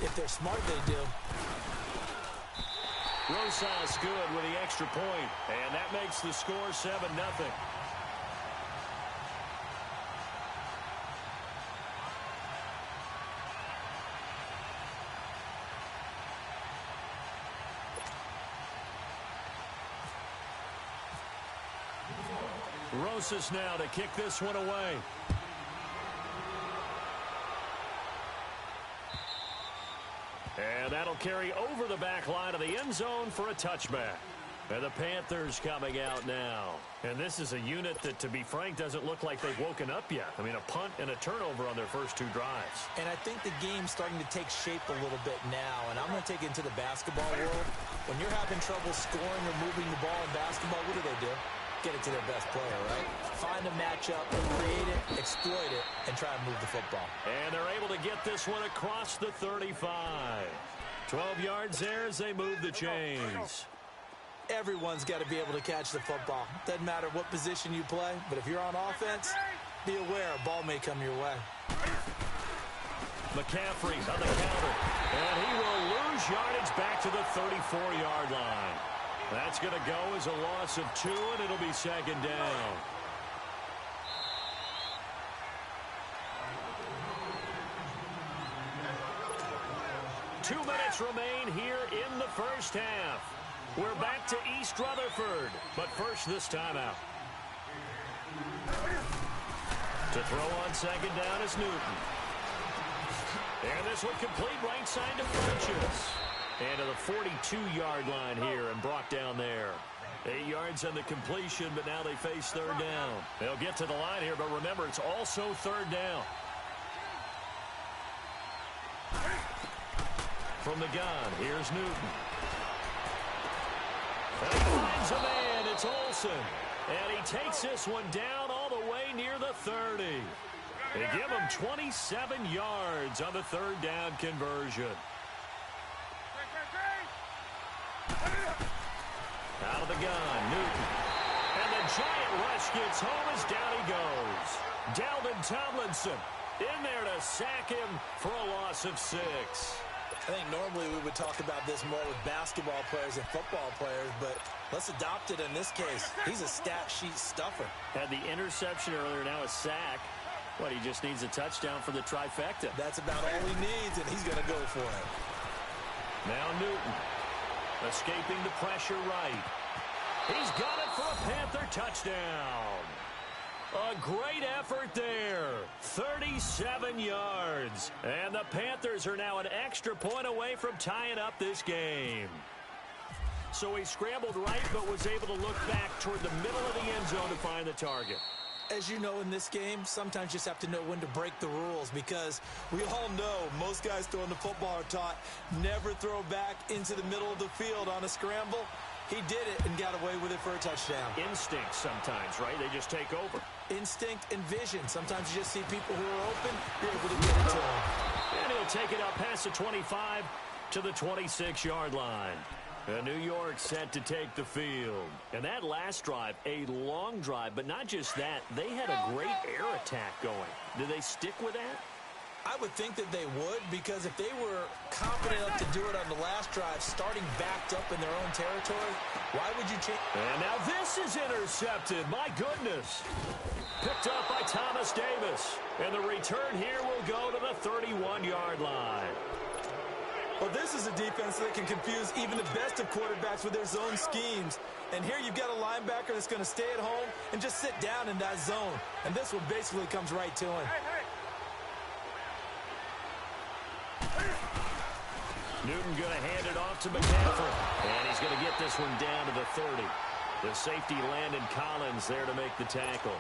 If they're smart, they do. Rosas good with the extra point, and that makes the score 7-0. Rosas now to kick this one away. And that'll carry over the back line of the end zone for a touchback. And the Panthers coming out now. And this is a unit that, to be frank, doesn't look like they've woken up yet. I mean, a punt and a turnover on their first 2 drives. And I think the game's starting to take shape a little bit now. And I'm going to take it into the basketball world. When you're having trouble scoring or moving the ball in basketball, what do? Get it to their best player, right? Find a matchup, create it, exploit it, and try and move the football. And they're able to get this one across the 35. 12 yards there as they move the chains. Everyone's got to be able to catch the football. Doesn't matter what position you play, but if you're on offense, be aware a ball may come your way. McCaffrey on the counter, and he will lose yardage back to the 34-yard line. That's going to go as a loss of 2, and it'll be 2nd down. Two minutes remain here in the first half. We're back to East Rutherford, but first this timeout. To throw on 2nd down is Newton. And this one complete right side to Funchess. And to the 42-yard line here and brought down there. 8 yards on the completion, but now they face 3rd down. They'll get to the line here, but remember, it's also 3rd down. From the gun, here's Newton. And he finds a man, it's Olsen. And he takes this one down all the way near the 30. They give him 27 yards on the 3rd down conversion. Out of the gun, Newton. And the giant rush gets home as down he goes. Dalvin Tomlinson in there to sack him for a loss of 6. I think normally we would talk about this more with basketball players and football players, but let's adopt it in this case. He's a stat sheet stuffer. Had the interception earlier, now a sack. What, he just needs a touchdown for the trifecta. That's about all he needs, and he's going to go for it. Now Newton. Escaping the pressure right. He's got it for a Panther touchdown. A great effort there. 37 yards. And the Panthers are now an extra point away from tying up this game. So he scrambled right, but was able to look back toward the middle of the end zone to find the target. As you know, in this game, sometimes you just have to know when to break the rules, because we all know most guys throwing the football are taught never throw back into the middle of the field on a scramble. He did it and got away with it for a touchdown. Instinct sometimes, right? They just take over. Instinct and vision. Sometimes you just see people who are open, you're able to get it to them. And he'll take it up past the 25 to the 26-yard line. And New York set to take the field. And that last drive, a long drive, but not just that. They had a great air attack going. Did they stick with that? I would think that they would, because if they were confident enough to do it on the last drive, starting backed up in their own territory, why would you change? And now this is intercepted. My goodness. Picked up by Thomas Davis. And the return here will go to the 31-yard line. Well, this is a defense that can confuse even the best of quarterbacks with their zone schemes. And here you've got a linebacker that's going to stay at home and just sit down in that zone. And this one basically comes right to him. Newton going to hand it off to McCaffrey. And he's going to get this one down to the 30. The safety Landon Collins there to make the tackle.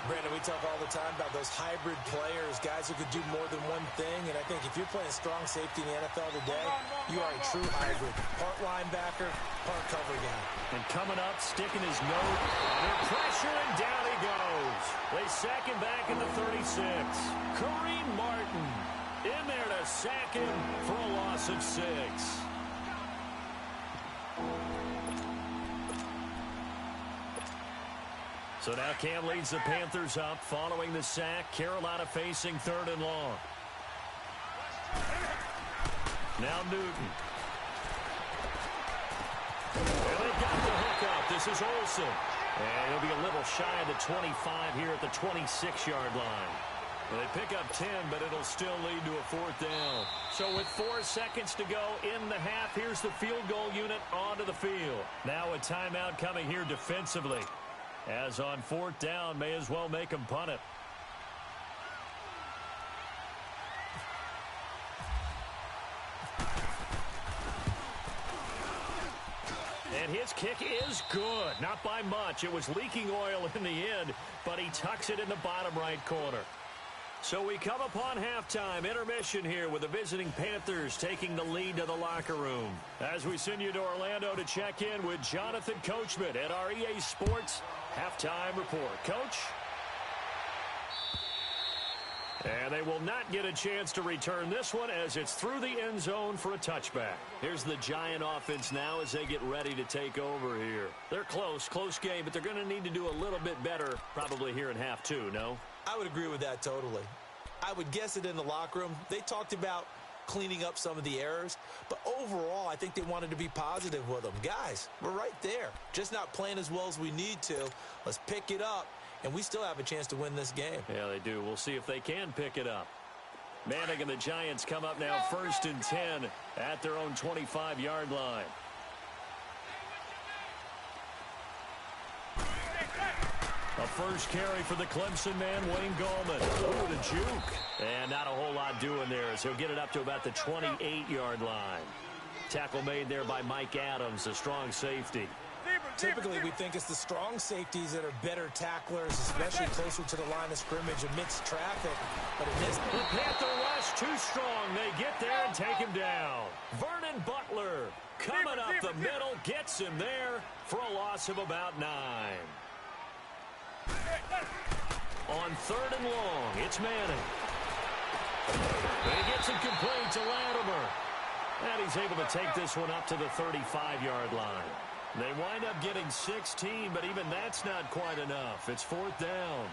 Brandon, we talk all the time about those hybrid players, guys who could do more than one thing. And I think if you're playing strong safety in the NFL today, you are a true hybrid. Part linebacker, part cover guy. And coming up, sticking his note under pressure, and down he goes. They sack him back at the 36. Kareem Martin in there to sack him for a loss of 6. So now Cam leads the Panthers up following the sack. Carolina facing 3rd and long. Now Newton. And they got the hook up. This is Olsen. And he'll be a little shy of the 25 here at the 26-yard line. Well, they pick up 10, but it'll still lead to a 4th down. So with 4 seconds to go in the half, here's the field goal unit onto the field. Now a timeout coming here defensively. As on 4th down, may as well make them punt it. And his kick is good. Not by much. It was leaking oil in the end, but he tucks it in the bottom right corner. So we come upon halftime intermission here with the visiting Panthers taking the lead to the locker room. As we send you to Orlando to check in with Jonathan Coachman at our EA Sports Halftime Report. Coach? And they will not get a chance to return this one as it's through the end zone for a touchback. Here's the Giant offense now as they get ready to take over here. They're close game, but they're going to need to do a little bit better probably here in half 2, no? I would agree with that totally. I would guess it in the locker room. They talked about cleaning up some of the errors, but overall I think they wanted to be positive with them. Guys, we're right there. Just not playing as well as we need to. Let's pick it up, and we still have a chance to win this game. Yeah, they do. We'll see if they can pick it up. Manning and the Giants come up now 1st and 10 at their own 25-yard line. A first carry for the Clemson man, Wayne Gallman. Ooh, the juke. And not a whole lot doing there as he'll get it up to about the 28-yard line. Tackle made there by Mike Adams, a strong safety. Typically, we think it's the strong safeties that are better tacklers, especially closer to the line of scrimmage amidst traffic. But in this... The Panther rush too strong. They get there and take him down. Vernon Butler coming up the middle, gets him there for a loss of about 9. On 3rd and long, it's Manning. He gets it complete to Latimer. And he's able to take this one up to the 35-yard line. They wind up getting 16, but even that's not quite enough. It's 4th down.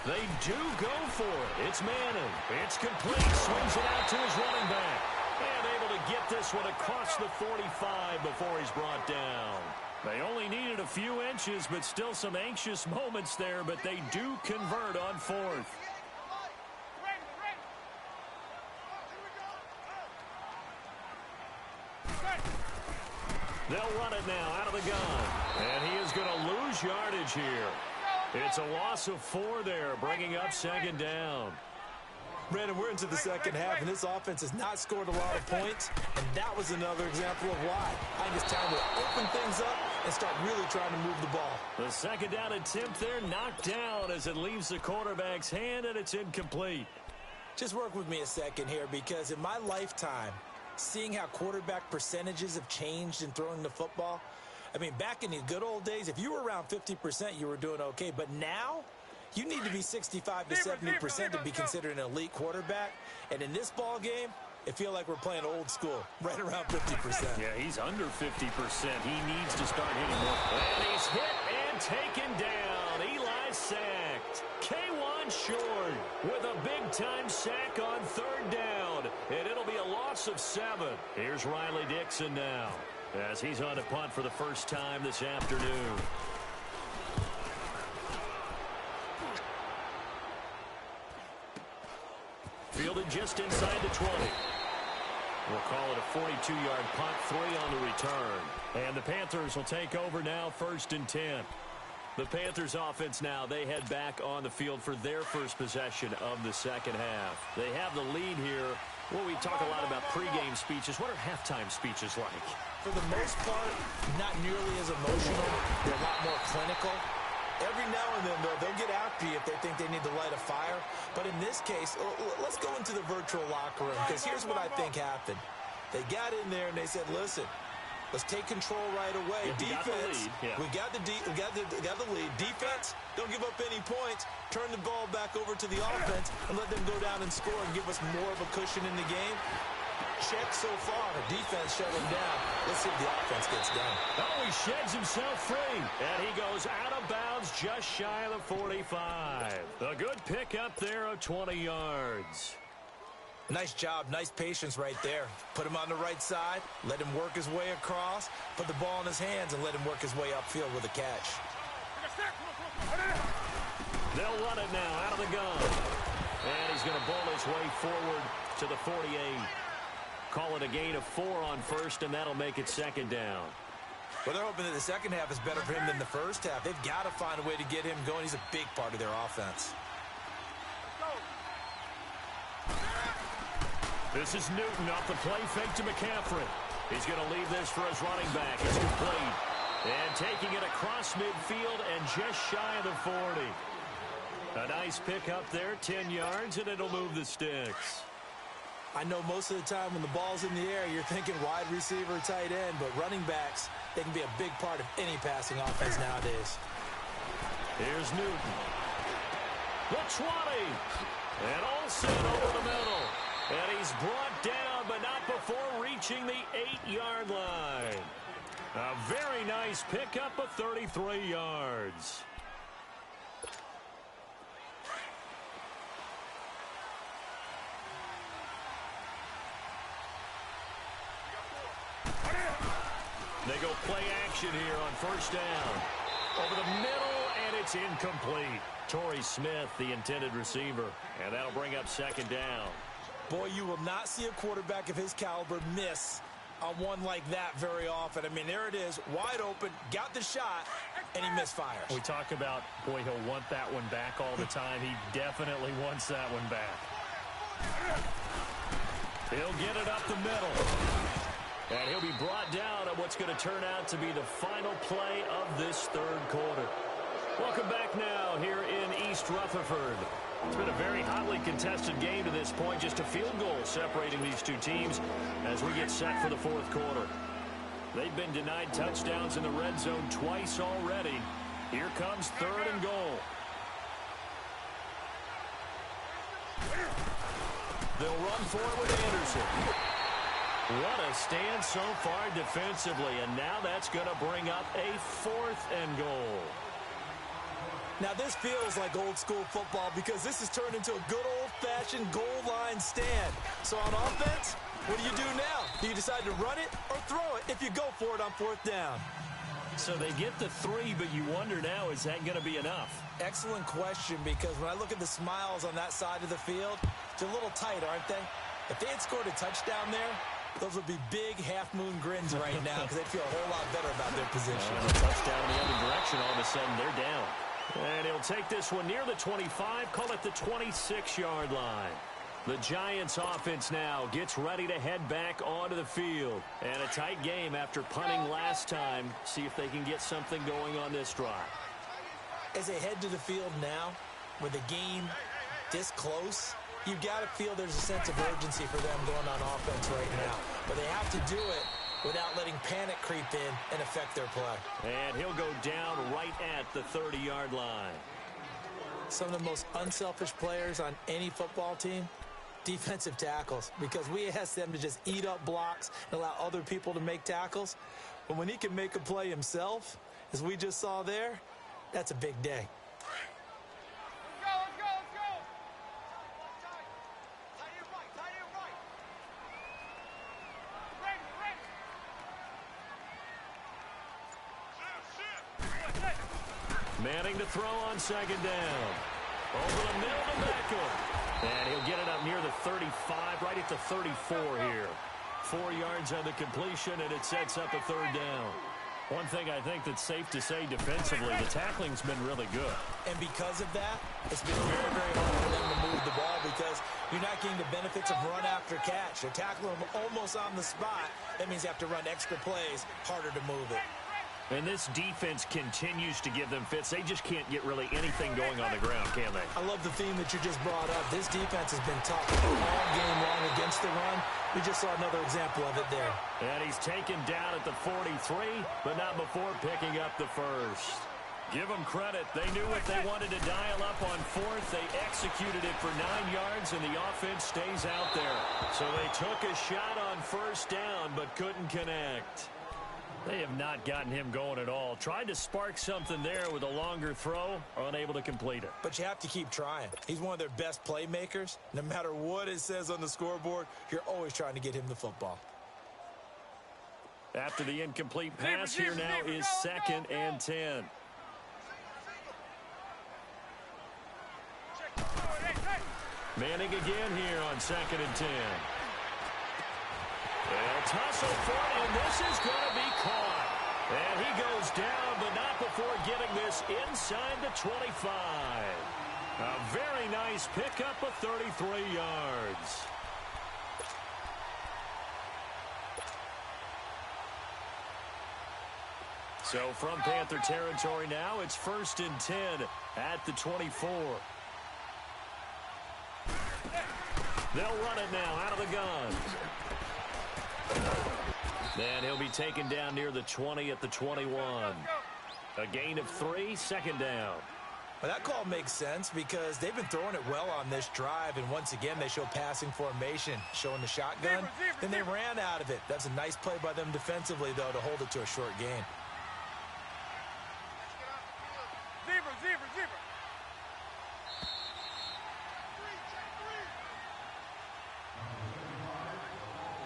They do go for it. It's Manning. It's complete. Swings it out to his running back. And able to get this one across the 45 before he's brought down. They only needed a few inches, but still some anxious moments there, but they do convert on 4th. They'll run it now out of the gun. And he is going to lose yardage here. It's a loss of 4 there, bringing up 2nd down. Brandon, we're into the second half, and this offense has not scored a lot of points, and that was another example of why. I think it's time to open things up and start really trying to move the ball. The 2nd down attempt there knocked down as it leaves the quarterback's hand, and it's incomplete. Just work with me a second here, because in my lifetime, seeing how quarterback percentages have changed in throwing the football, I mean, back in the good old days, if you were around 50%, you were doing okay. But now, you need to be 65 to 70% to be considered an elite quarterback. And in this ball game, it feels like we're playing old school, right around 50%. Yeah, he's under 50%. He needs to start hitting more. And he's hit and taken down. Eli sacked. K1 short with a big-time sack on 3rd down. And it'll be a loss of 7. Here's Riley Dixon now, as he's on a punt for the first time this afternoon. Fielded just inside the 20. We'll call it a 42-yard punt, 3 on the return. And the Panthers will take over now, 1st and 10. The Panthers offense now, they head back on the field for their first possession of the second half. They have the lead here. Well, we talk a lot about pregame speeches. What are halftime speeches like? For the most part, not nearly as emotional. They're a lot more clinical. Every now and then, though, they'll get after you if they think they need to light a fire. But in this case, let's go into the virtual locker room, because here's what I think happened. They got in there and they said, listen, let's take control right away. Yeah, Defense, we got the lead. Defense, don't give up any points. Turn the ball back over to the offense and let them go down and score and give us more of a cushion in the game. check so far. The defense shut him down. Let's see if the offense gets done. Oh, he sheds himself free. And he goes out of bounds just shy of the 45. A good pickup there of 20 yards. Nice job, nice patience right there. Put him on the right side, let him work his way across, put the ball in his hands, and let him work his way upfield with a catch. They'll run it now out of the gun. And he's going to ball his way forward to the 48. Call it a gain of 4 on first, and that'll make it second down. Well, they're hoping that the second half is better for him than the first half. They've got to find a way to get him going. He's a big part of their offense. This is Newton off the play fake to McCaffrey. He's going to leave this for his running back. It's complete. And taking it across midfield and just shy of the 40. A nice pick up there, 10 yards, and it'll move the sticks. I know most of the time when the ball's in the air, you're thinking wide receiver, tight end, but running backs, they can be a big part of any passing offense nowadays. Here's Newton. The 20. And Olsen over the middle. And he's brought down, but not before reaching the 8-yard line. A very nice pickup of 33 yards. They go play action here on first down. Over the middle, and it's incomplete. Torrey Smith, the intended receiver. And that'll bring up second down. Boy, you will not see a quarterback of his caliber miss on one like that very often. I mean, there it is, wide open, got the shot, and he misfires. We talk about, boy, he'll want that one back all the time. He definitely wants that one back. He'll get it up the middle. And he'll be brought down at what's going to turn out to be the final play of this third quarter. Welcome back now here in East Rutherford. It's been a very hotly contested game to this point. Just a field goal separating these two teams as we get set for the fourth quarter. They've been denied touchdowns in the red zone twice already. Here comes third and goal. They'll run for it with Anderson. What a stand so far defensively, and now that's going to bring up a fourth and goal. Now this feels like old school football because this has turned into a good old-fashioned goal line stand. So on offense, what do you do now? Do you decide to run it or throw it if you go for it on fourth down? So they get the 3, but you wonder now, is that going to be enough? Excellent question, because when I look at the smiles on that side of the field, they're a little tight, aren't they? If they had scored a touchdown there, those would be big half-moon grins right now because they'd feel a whole lot better about their position. And a touchdown in the other direction, all of a sudden they're down. And he'll take this one near the 25, call it the 26-yard line. The Giants offense now gets ready to head back onto the field. And a tight game after punting last time. See if they can get something going on this drive. As they head to the field now, with the game this close, you've got to feel there's a sense of urgency for them going on offense right now. But they have to do it without letting panic creep in and affect their play. And he'll go down right at the 30-yard line. Some of the most unselfish players on any football team, defensive tackles, because we ask them to just eat up blocks and allow other people to make tackles. But when he can make a play himself, as we just saw there, that's a big day. Manning to throw on second down. Over the middle to Beckham. And he'll get it up near the 35, right at the 34 here. 4 yards on the completion, and it sets up a third down. One thing I think that's safe to say defensively, the tackling's been really good. And because of that, it's been very, very hard for them to move the ball because you're not getting the benefits of run after catch. You're tackling them almost on the spot. That means you have to run extra plays, harder to move it. And this defense continues to give them fits. They just can't get really anything going on the ground, can they? I love the theme that you just brought up. This defense has been tough all game long against the run. We just saw another example of it there. And he's taken down at the 43, but not before picking up the first. Give them credit. They knew what they wanted to dial up on fourth. They executed it for 9 yards, and the offense stays out there. So they took a shot on first down, but couldn't connect. They have not gotten him going at all. Tried to spark something there with a longer throw, unable to complete it. But you have to keep trying. He's one of their best playmakers. No matter what it says on the scoreboard, you're always trying to get him the football. After the incomplete pass, here now is 2nd and 10. Manning again here on 2nd and 10. They'll tussle for it, and this is going to be caught. And he goes down, but not before getting this inside the 25. A very nice pickup of 33 yards. So from Panther territory now, it's 1st and 10 at the 24. They'll run it now out of the gun. And he'll be taken down near the 20 at the 21. A gain of 3, 2nd down. Well, that call makes sense because they've been throwing it well on this drive, and once again they show passing formation, showing the shotgun. Then they ran out of it. That's a nice play by them defensively, though, to hold it to a short gain.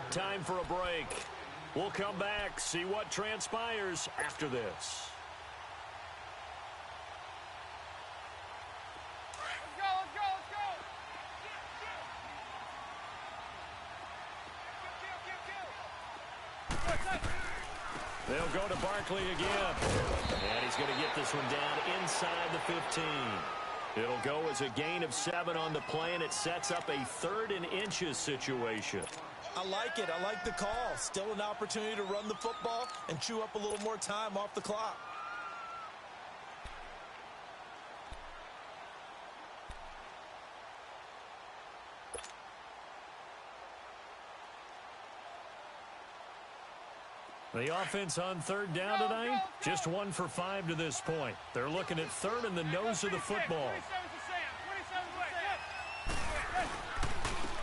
Time for a break. We'll come back, see what transpires after this. Let's go, let's go, let's go! They'll go to Barkley again. And he's going to get this one down inside the 15. It'll go as a gain of 7 on the play, and it sets up a 3rd and inches situation. I like it. I like the call. Still an opportunity to run the football and chew up a little more time off the clock. The offense on 3rd down tonight, just 1 for 5 to this point. They're looking at 3rd in the nose of the football.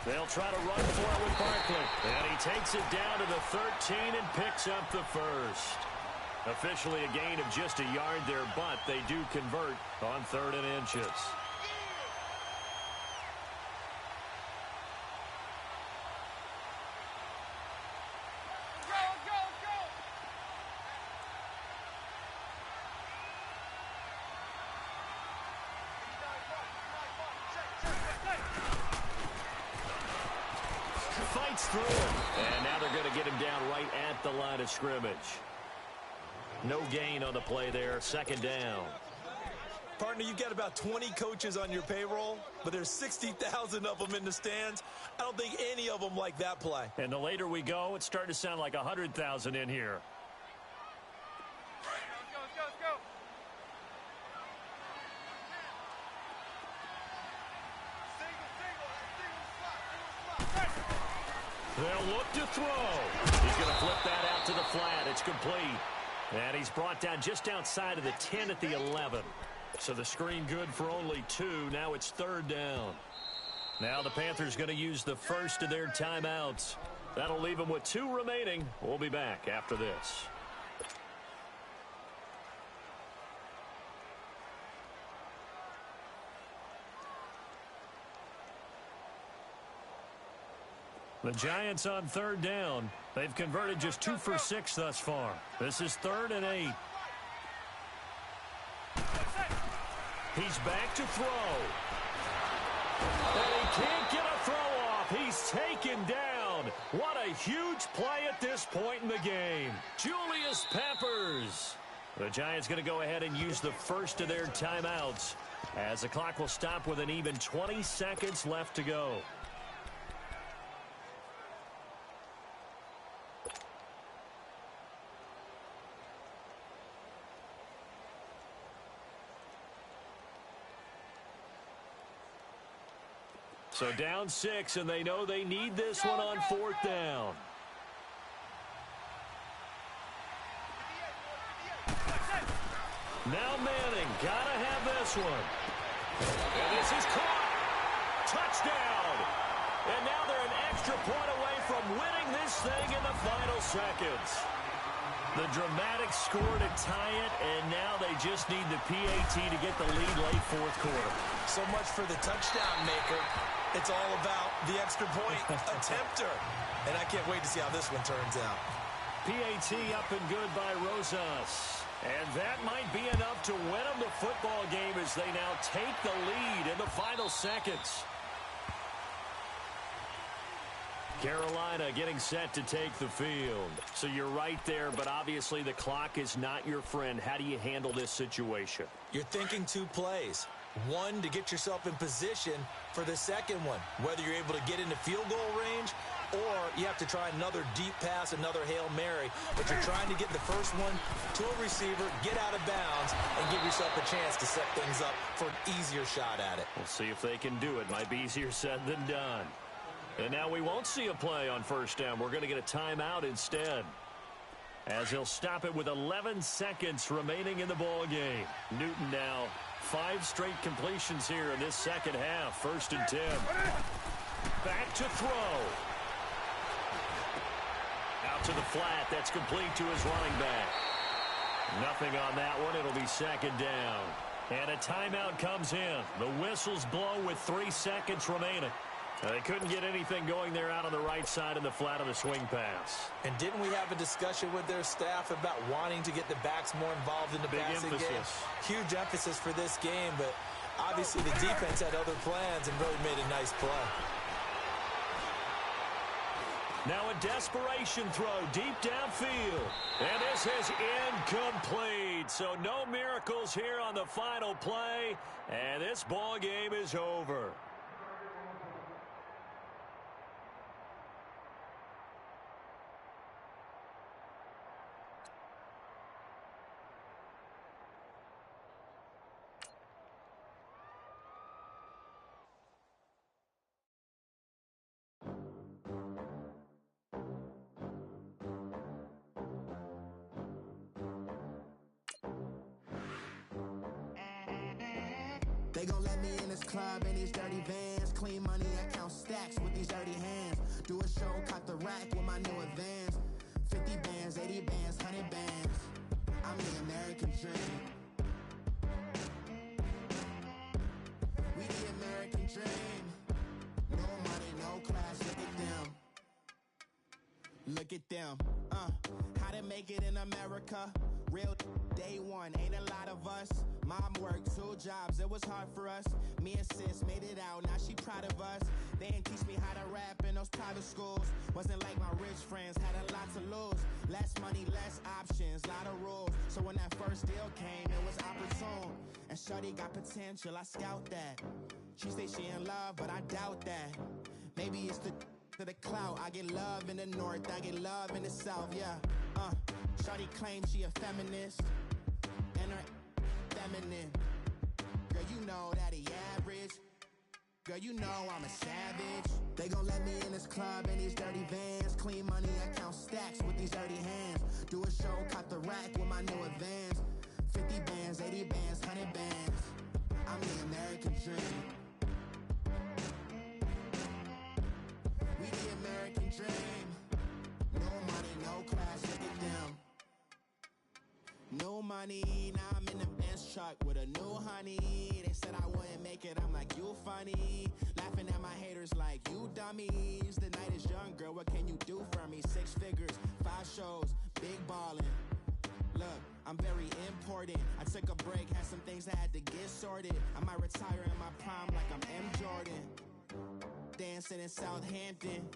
They'll try to run for it with Barkley. And he takes it down to the 13 and picks up the first. Officially a gain of just a yard there, but they do convert on 3rd and inches. Through it. And now they're going to get him down right at the line of scrimmage. No gain on the play there. 2nd down. Partner, you've got about 20 coaches on your payroll, but there's 60,000 of them in the stands. I don't think any of them like that play. And the later we go, it's starting to sound like 100,000 in here. They'll look to throw. He's going to flip that out to the flat. It's complete. And he's brought down just outside of the 10 at the 11. So the screen good for only 2. Now it's 3rd down. Now the Panthers going to use the first of their timeouts. That'll leave them with 2 remaining. We'll be back after this. The Giants on 3rd down. They've converted just 2 for 6 thus far. This is 3rd and 8. He's back to throw. And he can't get a throw off. He's taken down. What a huge play at this point in the game. Julius Peppers. The Giants going to go ahead and use the first of their timeouts as the clock will stop with an even 20 seconds left to go. So down 6, and they know they need this one on 4th down. Now Manning, gotta have this one. And this is caught. Touchdown. And now they're an extra point away from winning this thing in the final seconds. The dramatic score to tie it, and now they just need the PAT to get the lead late fourth quarter. So much for the touchdown maker. It's all about the extra point attempter. And I can't wait to see how this one turns out. PAT up and good by Rosas. And that might be enough to win them the football game as they now take the lead in the final seconds. Carolina getting set to take the field. So you're right there, but obviously the clock is not your friend. How do you handle this situation? You're thinking two plays. One, to get yourself in position for the second one, whether you're able to get into field goal range or you have to try another deep pass, another Hail Mary, but you're trying to get the first one to a receiver, get out of bounds, and give yourself a chance to set things up for an easier shot at it. We'll see if they can do it. Might be easier said than done. And now we won't see a play on first down. We're going to get a timeout instead, as he'll stop it with 11 seconds remaining in the ball game. Newton now 5 straight completions here in this second half. 1st and 10. Back to throw. Out to the flat. That's complete to his running back. Nothing on that one. It'll be 2nd down. And a timeout comes in. The whistles blow with 3 seconds remaining. They couldn't get anything going there out on the right side of the flat on the swing pass. And didn't we have a discussion with their staff about wanting to get the backs more involved in the passing game? Huge emphasis for this game, but obviously the defense had other plans and really made a nice play. Now a desperation throw deep downfield. And this is incomplete. So no miracles here on the final play. And this ball game is over. They gon' let me in this club in these dirty vans. Clean money, I count stacks with these dirty hands. Do a show, caught the rack with my new advance. 50 bands, 80 bands, 100 bands. I'm the American dream. We the American dream. No money, no class, look at them. Look at them, how to make it in America. Real day one, ain't a lot of us. Mom worked 2 jobs, it was hard for us. Me and sis made it out, now she proud of us. They didn't teach me how to rap in those private schools. Wasn't like my rich friends, had a lot to lose. Less money, less options, lot of rules. So when that first deal came, it was opportune. And shorty got potential, I scout that. She say she in love, but I doubt that. Maybe it's to the clout. I get love in the north, I get love in the south, yeah. Shorty claims she a feminist, and her feminine. Girl, you know that he average. Girl, you know I'm a savage. They gon' let me in this club in these dirty vans. Clean money, I count stacks with these dirty hands. Do a show, caught the rack with my new advance. 50 bands, 80 bands, 100 bands. I'm the American dream. We the American dream. No money, no class, look at them. No money, now I'm in the Benz truck with a new honey. They said I wouldn't make it, I'm like, you funny. Laughing at my haters like, you dummies. The night is young, girl, what can you do for me? 6 figures, 5 shows, big ballin'. Look, I'm very important. I took a break, had some things I had to get sorted. I might retire in my prime like I'm M. Jordan. Dancing in Southampton.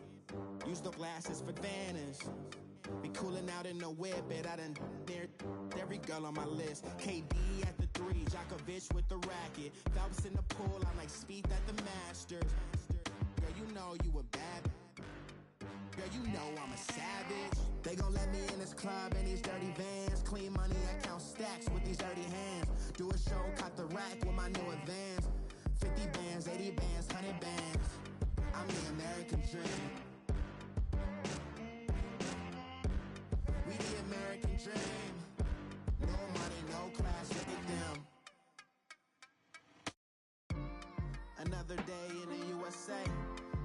Use the glasses for Vannas. Be cooling out in the whip, but I done near every girl on my list. KD at the 3, Djokovic with the racket. Phelps in the pool, I'm like Speed at the Masters. Girl, you know you a bad. Girl, you know I'm a savage. They gon' let me in this club in these dirty vans. Clean money, I count stacks with these dirty hands. Do a show, caught the rack with my new advance. 50 bands, 80 bands, 100 bands. I'm the American dream. We the American dream. No money, no class, look at another day in the USA.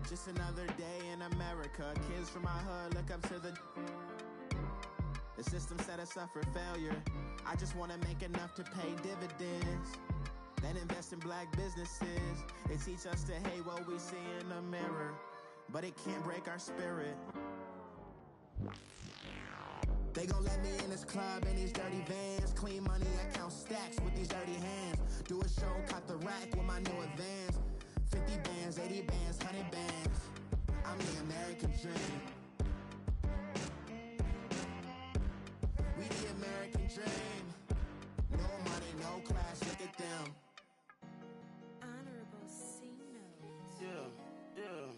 Just another day in America. Kids from my hood look up to the system set us up for failure. I just want to make enough to pay dividends, then invest in black businesses. They teach us to hate what we see in the mirror, but it can't break our spirit. They gon' let me in this club in these dirty vans. Clean money, I count stacks with these dirty hands. Do a show, cut the rack with my new advance. 50 bands, 80 bands, 100 bands. I'm the American dream. We the American dream. No money, no class, look at them. Honorable C notes. Yeah, yeah.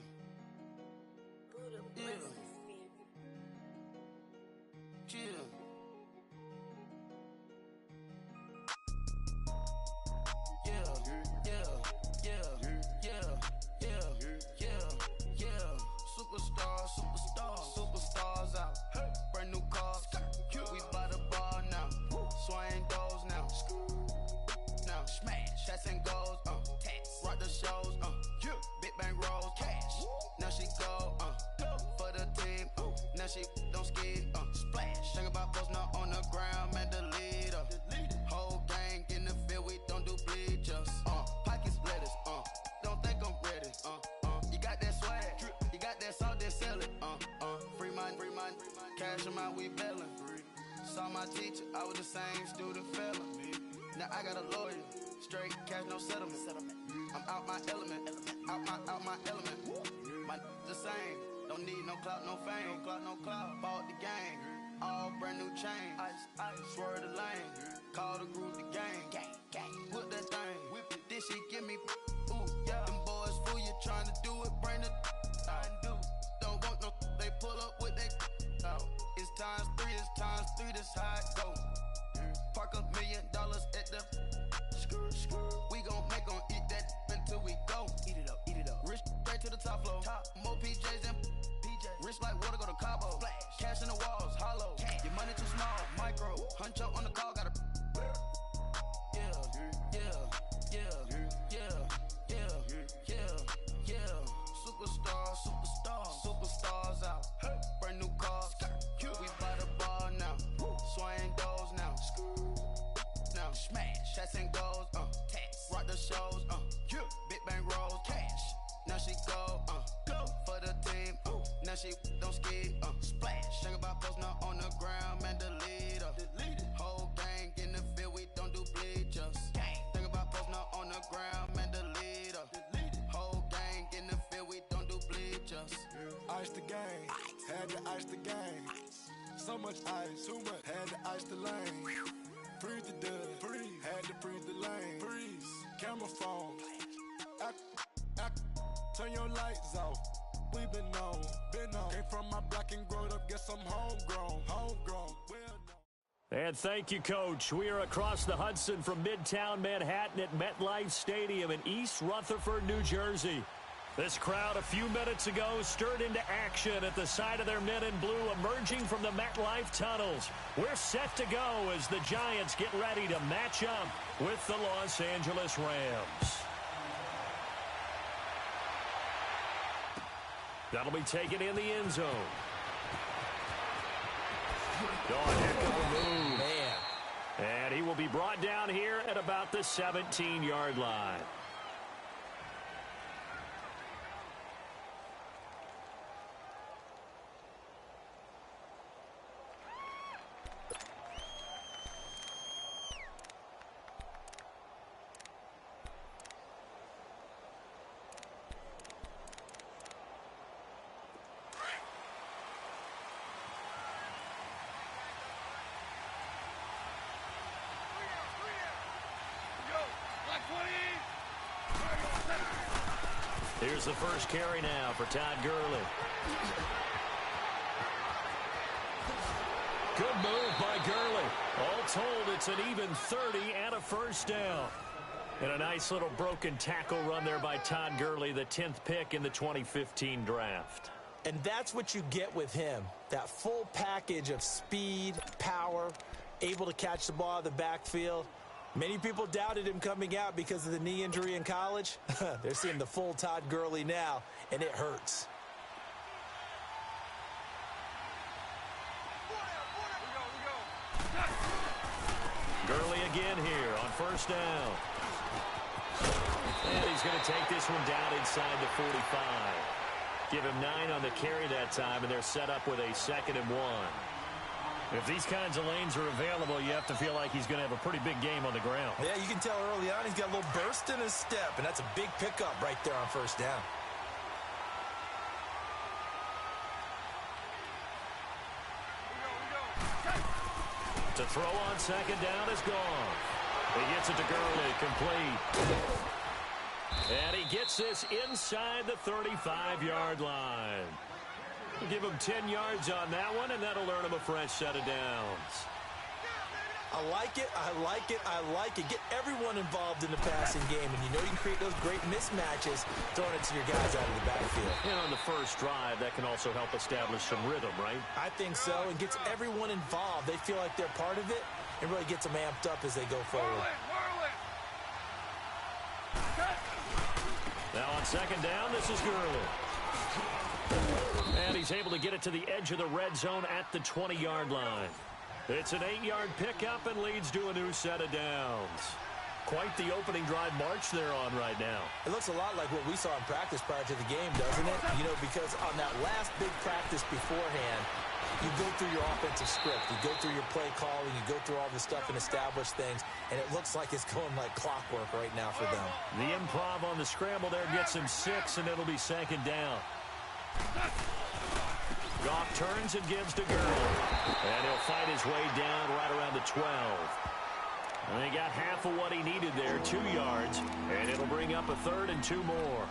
Buddha Yeah. blesses Chill. Superstars out. Brand new cars. We by the bar now. Swaying doors now. Now smash. Chats and goals. Rock the shows. Big bang rolls. Cash. Now she go. For the team. Now she don't skid. Splash. Think about posting up on the ground, man, the leader. Whole gang in the field, we don't do bleachers. Pocket splitters. Don't think I'm ready. You got that swag. You got that salt, then sell it. Free mind. Cash them out, we bellin'. Saw my teacher, I was the same student fella. Now I got a lawyer. Straight cash, no settlement. I'm out my element. Out my element. My the same. Don't need no clout, no fame. No clout. Bought the game. All brand new chain. I swerve the lane. Call the group the gang. Whip that thing. Whip it. This shit give me. Ooh, yeah. Them boys fool you trying to do it. Bring the. I do. Don't want no. They pull up with they. It's times 3. This how it go. Park $1 million at the. We gon' make 'em eat that until we go. Eat it up. Rich straight to the top floor. More PJs than PJ. Rich like water, go to Cabo. Splash. Cash in the walls, hollow. Cash. Your money too small, micro. Hunch up on the call, gotta. Superstars out. Brand new cars. We by the bar now. Swaying doors now. Now smash. Chats and goals. Rock the shows. Big bang rolls. Cash. Now she go. For the team. Now she don't skid. Splash. Think about posting up on the ground, man, the leader. Whole gang in the field, we don't do bleachers. Think about posting up on the ground, man, the leader. Whole gang in the field, we don't do bleachers. Ice the game, had to ice the game. So much ice, too much, had to ice the lane. Freeze the dust, freeze, had to freeze the lane. Freeze, camera phone. Turn your lights off. We been on. Came from my block and growed up, guess I'm homegrown. And thank you, Coach. We are across the Hudson from Midtown Manhattan at MetLife Stadium in East Rutherford, New Jersey. This crowd a few minutes ago stirred into action at the side of their men in blue emerging from the MetLife tunnels. We're set to go as the Giants get ready to match up with the Los Angeles Rams. That'll be taken in the end zone. Oh, heck of a move. Man. And he will be brought down here at about the 17-yard line. Here's the first carry now for Todd Gurley. Good move by Gurley. All told, it's an even 30 and a first down. And a nice little broken tackle run there by Todd Gurley, the 10th pick in the 2015 draft. And that's what you get with him. That full package of speed, power, able to catch the ball out of the backfield. Many people doubted him coming out because of the knee injury in college. They're seeing the full Todd Gurley now, and it hurts. Gurley again here on first down. And he's going to take this one down inside the 45. Give him 9 on the carry that time, and they're set up with a 2nd and 1. If these kinds of lanes are available, you have to feel like he's going to have a pretty big game on the ground. Yeah, you can tell early on he's got a little burst in his step, and that's a big pickup right there on first down. To throw on 2nd down is gone. He gets it to Gurley, complete. And he gets this inside the 35-yard line. Give him 10 yards on that one, and that'll earn him a fresh set of downs. I like it, I like it, I like it. Get everyone involved in the passing game, and you know you can create those great mismatches throwing it to your guys out of the backfield. And on the first drive, that can also help establish some rhythm, right? I think so, and gets everyone involved. They feel like they're part of it, and really gets them amped up as they go forward. Now on 2nd down, this is Gurley. And he's able to get it to the edge of the red zone at the 20-yard line. It's an 8-yard pickup and leads to a new set of downs. Quite the opening drive march they're on right now. It looks a lot like what we saw in practice prior to the game, doesn't it? You know, because on that last big practice beforehand, you go through your offensive script, you go through your play calling, you go through all the stuff and establish things, and it looks like it's going like clockwork right now for them. The improv on the scramble there gets him 6, and it'll be 2nd down. Goff turns and gives to Gurley. And he'll fight his way down right around the 12. And he got half of what he needed there, 2 yards. And it'll bring up a 3rd and 2 more.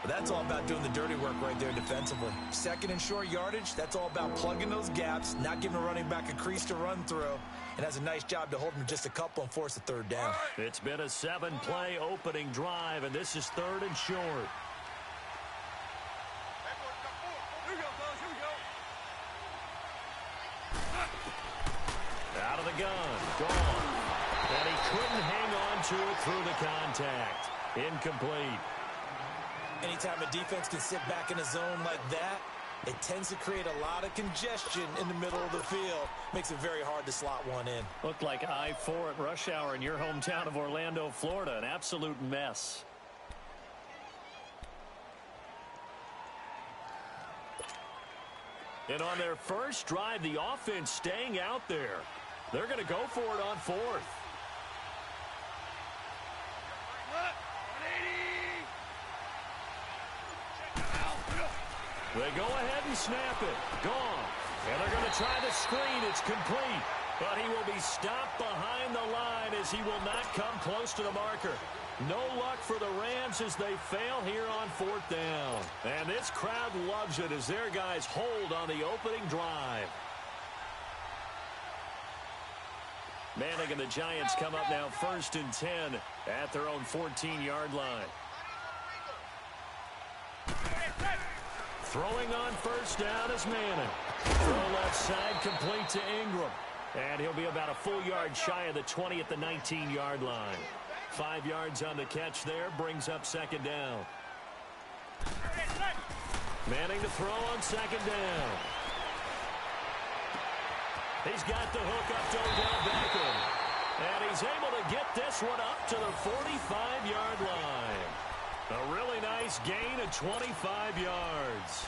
But that's all about doing the dirty work right there defensively. 2nd and short yardage, that's all about plugging those gaps, not giving a running back a crease to run through. And has a nice job to hold him just a couple and force a 3rd down. It's been a 7-play opening drive, and this is 3rd and short. Out of the gun, gone. And he couldn't hang on to it through the contact. Incomplete. Anytime a defense can sit back in a zone like that, it tends to create a lot of congestion in the middle of the field. Makes it very hard to slot one in. Looked like I-4 at rush hour in your hometown of Orlando, Florida. An absolute mess. And on their first drive, the offense staying out there. They're going to go for it on 4th. They go ahead and snap it. Gone. And they're going to try the screen. It's complete. But he will be stopped behind the line as he will not come close to the marker. No luck for the Rams as they fail here on 4th down. And this crowd loves it as their guys hold on the opening drive. Manning and the Giants come up now 1st and 10 at their own 14-yard line. Throwing on first down is Manning. Throw left side complete to Ingram. And he'll be about a full yard shy of the 20 at the 19-yard line. 5 yards on the catch there, brings up 2nd down. Manning to throw on 2nd down. He's got the hook up to Odell Beckham. And he's able to get this one up to the 45-yard line. A really nice gain of 25 yards.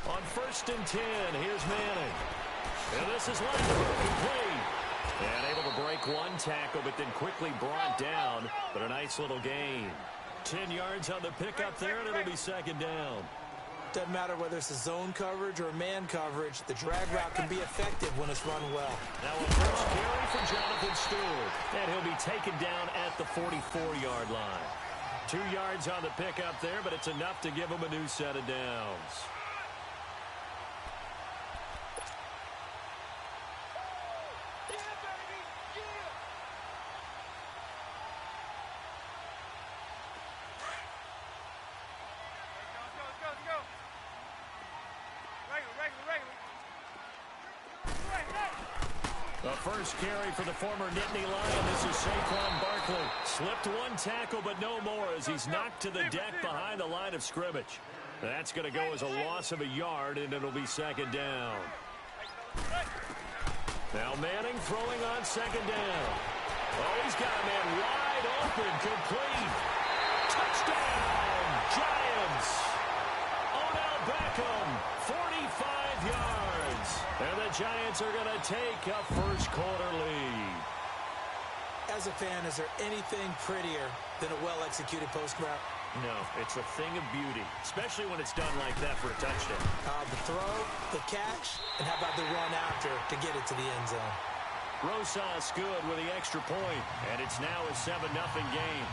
On 1st and 10, here's Manning. And this is Lando, complete. And able to break one tackle, but then quickly brought down. But a nice little gain. 10 yards on the pickup there, and it'll be 2nd down. Doesn't matter whether it's a zone coverage or a man coverage, the drag route can be effective when it's run well. Now a first carry for Jonathan Stewart, and he'll be taken down at the 44-yard line. 2 yards on the pickup there, but it's enough to give him a new set of downs. The first carry for the former Nittany Lion. This is Saquon Barkley. Slipped one tackle, but no more as he's knocked to the deck behind the line of scrimmage. That's going to go as a loss of a yard, and it'll be second down. Now Manning throwing on second down. Oh, he's got a man wide open, complete. Touchdown, Giants. Odell Beckham, 45 yards. And the Giants are going to take a first-quarter lead. As a fan, is there anything prettier than a well-executed post route? No, it's a thing of beauty, especially when it's done like that for a touchdown. The throw, the catch, and how about the run after to get it to the end zone? Rosas good with the extra point, and it's now a 7-0 game.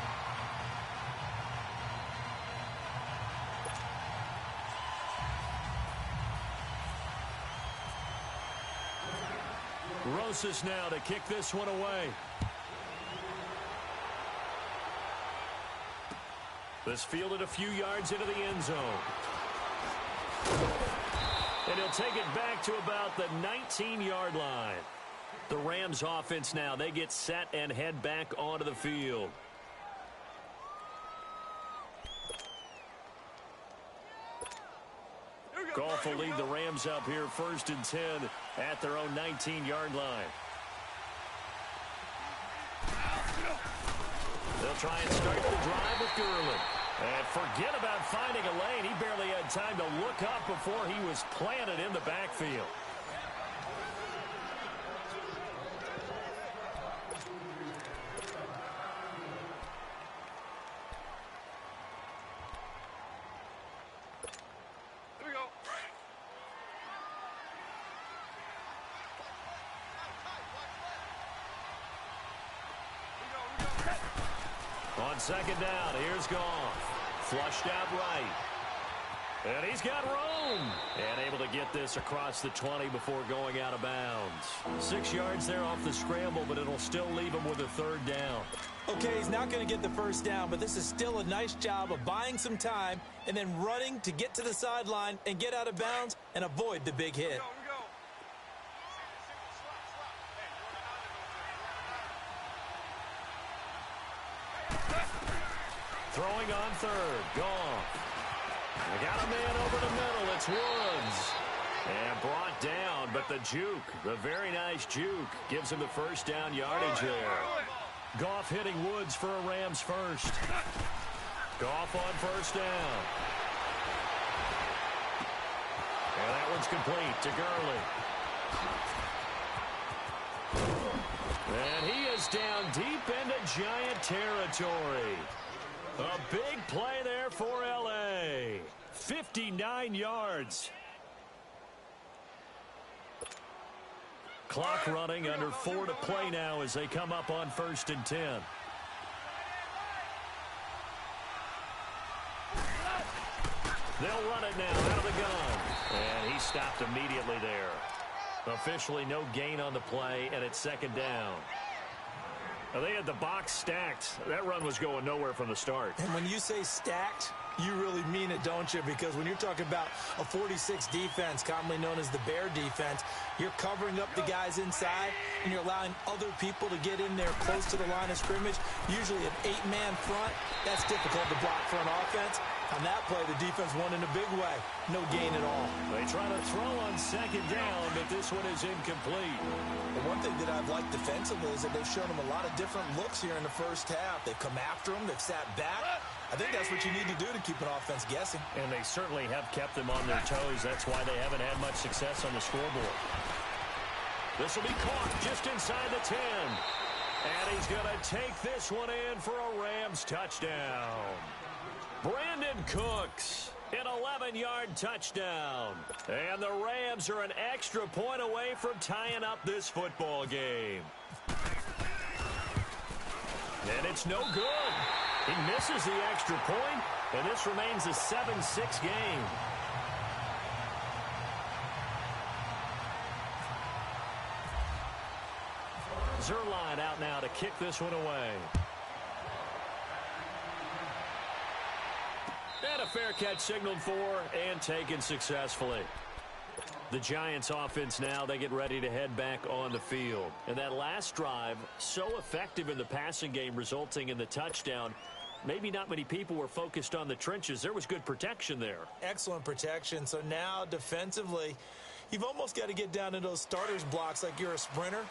Rosas now to kick this one away. This fielded a few yards into the end zone. And he'll take it back to about the 19-yard line. The Rams offense now, they get set and head back onto the field. Goff will lead the Rams up here 1st and 10 at their own 19-yard line. They'll try and start the drive with Gurley. And forget about finding a lane. He barely had time to look up before he was planted in the backfield. On second down, here's Goff. Flushed out right. And he's got room. And able to get this across the 20 before going out of bounds. 6 yards there off the scramble, but it'll still leave him with a third down. Okay, he's not going to get the first down, but this is still a nice job of buying some time and then running to get to the sideline and get out of bounds and avoid the big hit. Throwing on third, Goff. They got a man over the middle, it's Woods. And brought down, but the juke, the very nice juke, gives him the first down yardage there. Goff hitting Woods for a Rams first. Goff on first down. And that one's complete to Gurley. And he is down deep into Giant territory. A big play there for L.A. 59 yards. Clock running, under 4 to play now as they come up on 1st and 10. They'll run it now out of the gun. And he stopped immediately there. Officially no gain on the play, and it's second down. Now they had the box stacked. That run was going nowhere from the start. And when you say stacked, you really mean it, don't you? Because when you're talking about a 46 defense, commonly known as the Bear defense, you're covering up the guys inside, and you're allowing other people to get in there close to the line of scrimmage. Usually an 8-man front. That's difficult to block for an offense. On that play, the defense won in a big way. No gain at all. They try to throw on second down, but this one is incomplete. The one thing that I've liked defensively is that they've shown them a lot of different looks here in the first half. They've come after them. They've sat back. I think that's what you need to do to keep an offense guessing. And they certainly have kept them on their toes. That's why they haven't had much success on the scoreboard. This will be caught just inside the 10. And he's going to take this one in for a Rams touchdown. Brandon Cooks An 11-yard touchdown. And the Rams are an extra point away from tying up this football game. And it's no good. He misses the extra point, and this remains a 7-6 game. Zerline out now to kick this one away. And a fair catch signaled for and taken successfully. The Giants offense now, they get ready to head back on the field. And that last drive, so effective in the passing game, resulting in the touchdown. Maybe not many people were focused on the trenches. There was good protection there. Excellent protection. So now defensively, you've almost got to get down to those starters blocks like you're a sprinter.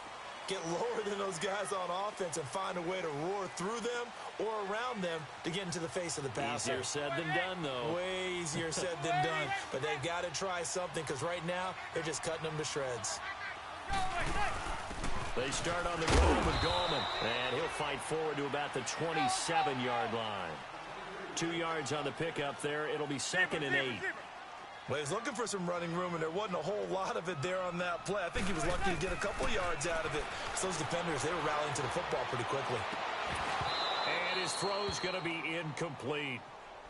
Get lower than those guys on offense and find a way to roar through them or around them to get into the face of the passer. Easier said than done, though. Way easier said than done. But they've got to try something because right now they're just cutting them to shreds. They start on the ground with Gallman, and he'll fight forward to about the 27-yard line. 2 yards on the pickup there. It'll be 2nd and 8. Well, he was looking for some running room, and there wasn't a whole lot of it there on that play. I think he was lucky to get a couple yards out of it. So those defenders, they were rallying to the football pretty quickly. And his throw's going to be incomplete.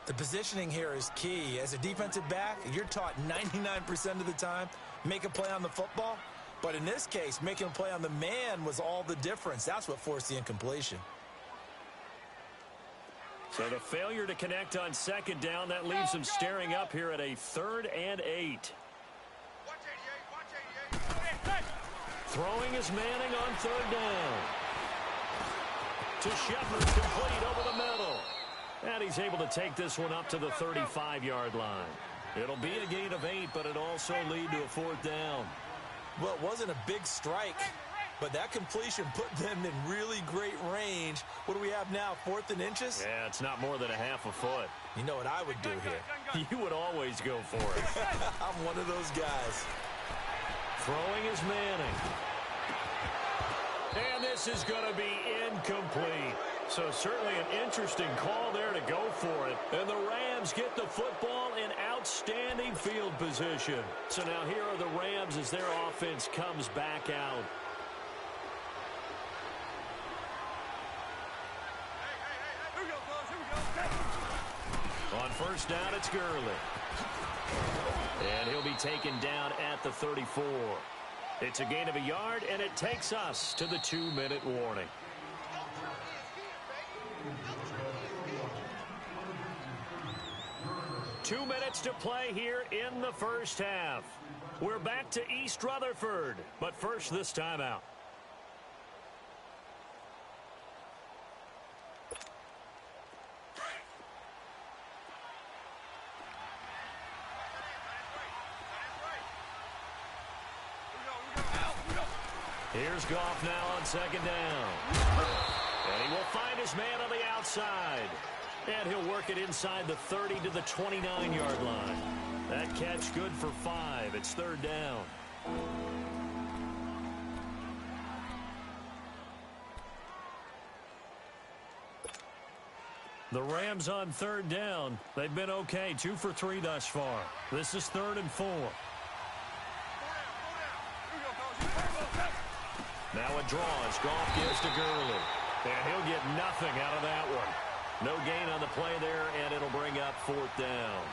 The positioning here is key. As a defensive back, you're taught 99% of the time, make a play on the football. But in this case, making a play on the man was all the difference. That's what forced the incompletion. So the failure to connect on 2nd down, that leaves him staring up here at a 3rd and 8. Throwing is Manning on 3rd down. To Shepard, complete over the middle. And he's able to take this one up to the 35-yard line. It'll be a gain of 8, but it also lead to a 4th down. Well, it wasn't a big strike, but that completion put them in really great range. What do we have now, 4th and inches? Yeah, it's not more than a half a foot. You know what I would do here? You would always go for it. I'm one of those guys. Throwing is Manning. And this is going to be incomplete. So certainly an interesting call there to go for it. And the Rams get the football in outstanding field position. So now here are the Rams as their offense comes back out. On 1st down, it's Gurley. And he'll be taken down at the 34. It's a gain of a yard, and it takes us to the 2-minute warning. Two minutes to play here in the first half. We're back to East Rutherford, but first this timeout. Here's Goff now on 2nd down. And he will find his man on the outside. And he'll work it inside the 30 to the 29-yard line. That catch good for 5. It's 3rd down. The Rams on 3rd down. They've been okay. 2 for 3 thus far. This is 3rd and 4. Now a draw as Goff gives to Gurley. And he'll get nothing out of that one. No gain on the play there, and it'll bring up 4th down.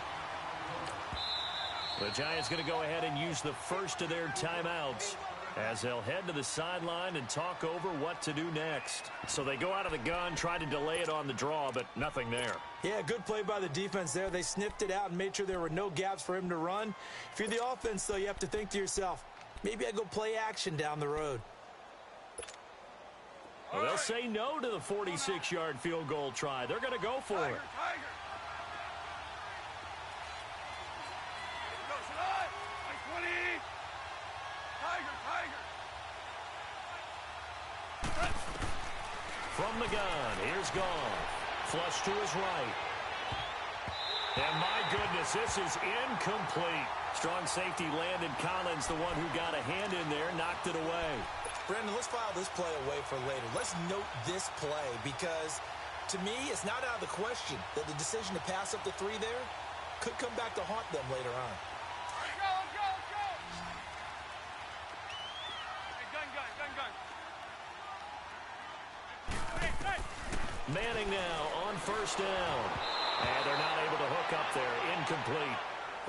The Giants going to go ahead and use the first of their timeouts as they'll head to the sideline and talk over what to do next. So they go out of the gun, try to delay it on the draw, but nothing there. Yeah, good play by the defense there. They sniffed it out and made sure there were no gaps for him to run. If you're the offense, though, you have to think to yourself, maybe I go play action down the road. Well, they'll say no to the 46-yard field goal try. They're going to go for it. From the gun, here's Goff. Flush to his right. And my goodness, this is incomplete. Strong safety Landon Collins, the one who got a hand in there, knocked it away. Brandon, let's file this play away for later. Let's note this play because, to me, it's not out of the question that the decision to pass up the 3 there, could come back to haunt them later on. Let's go, let's go, let's go. Hey, gun. Manning now on first down. And they're not able to hook up there. Incomplete.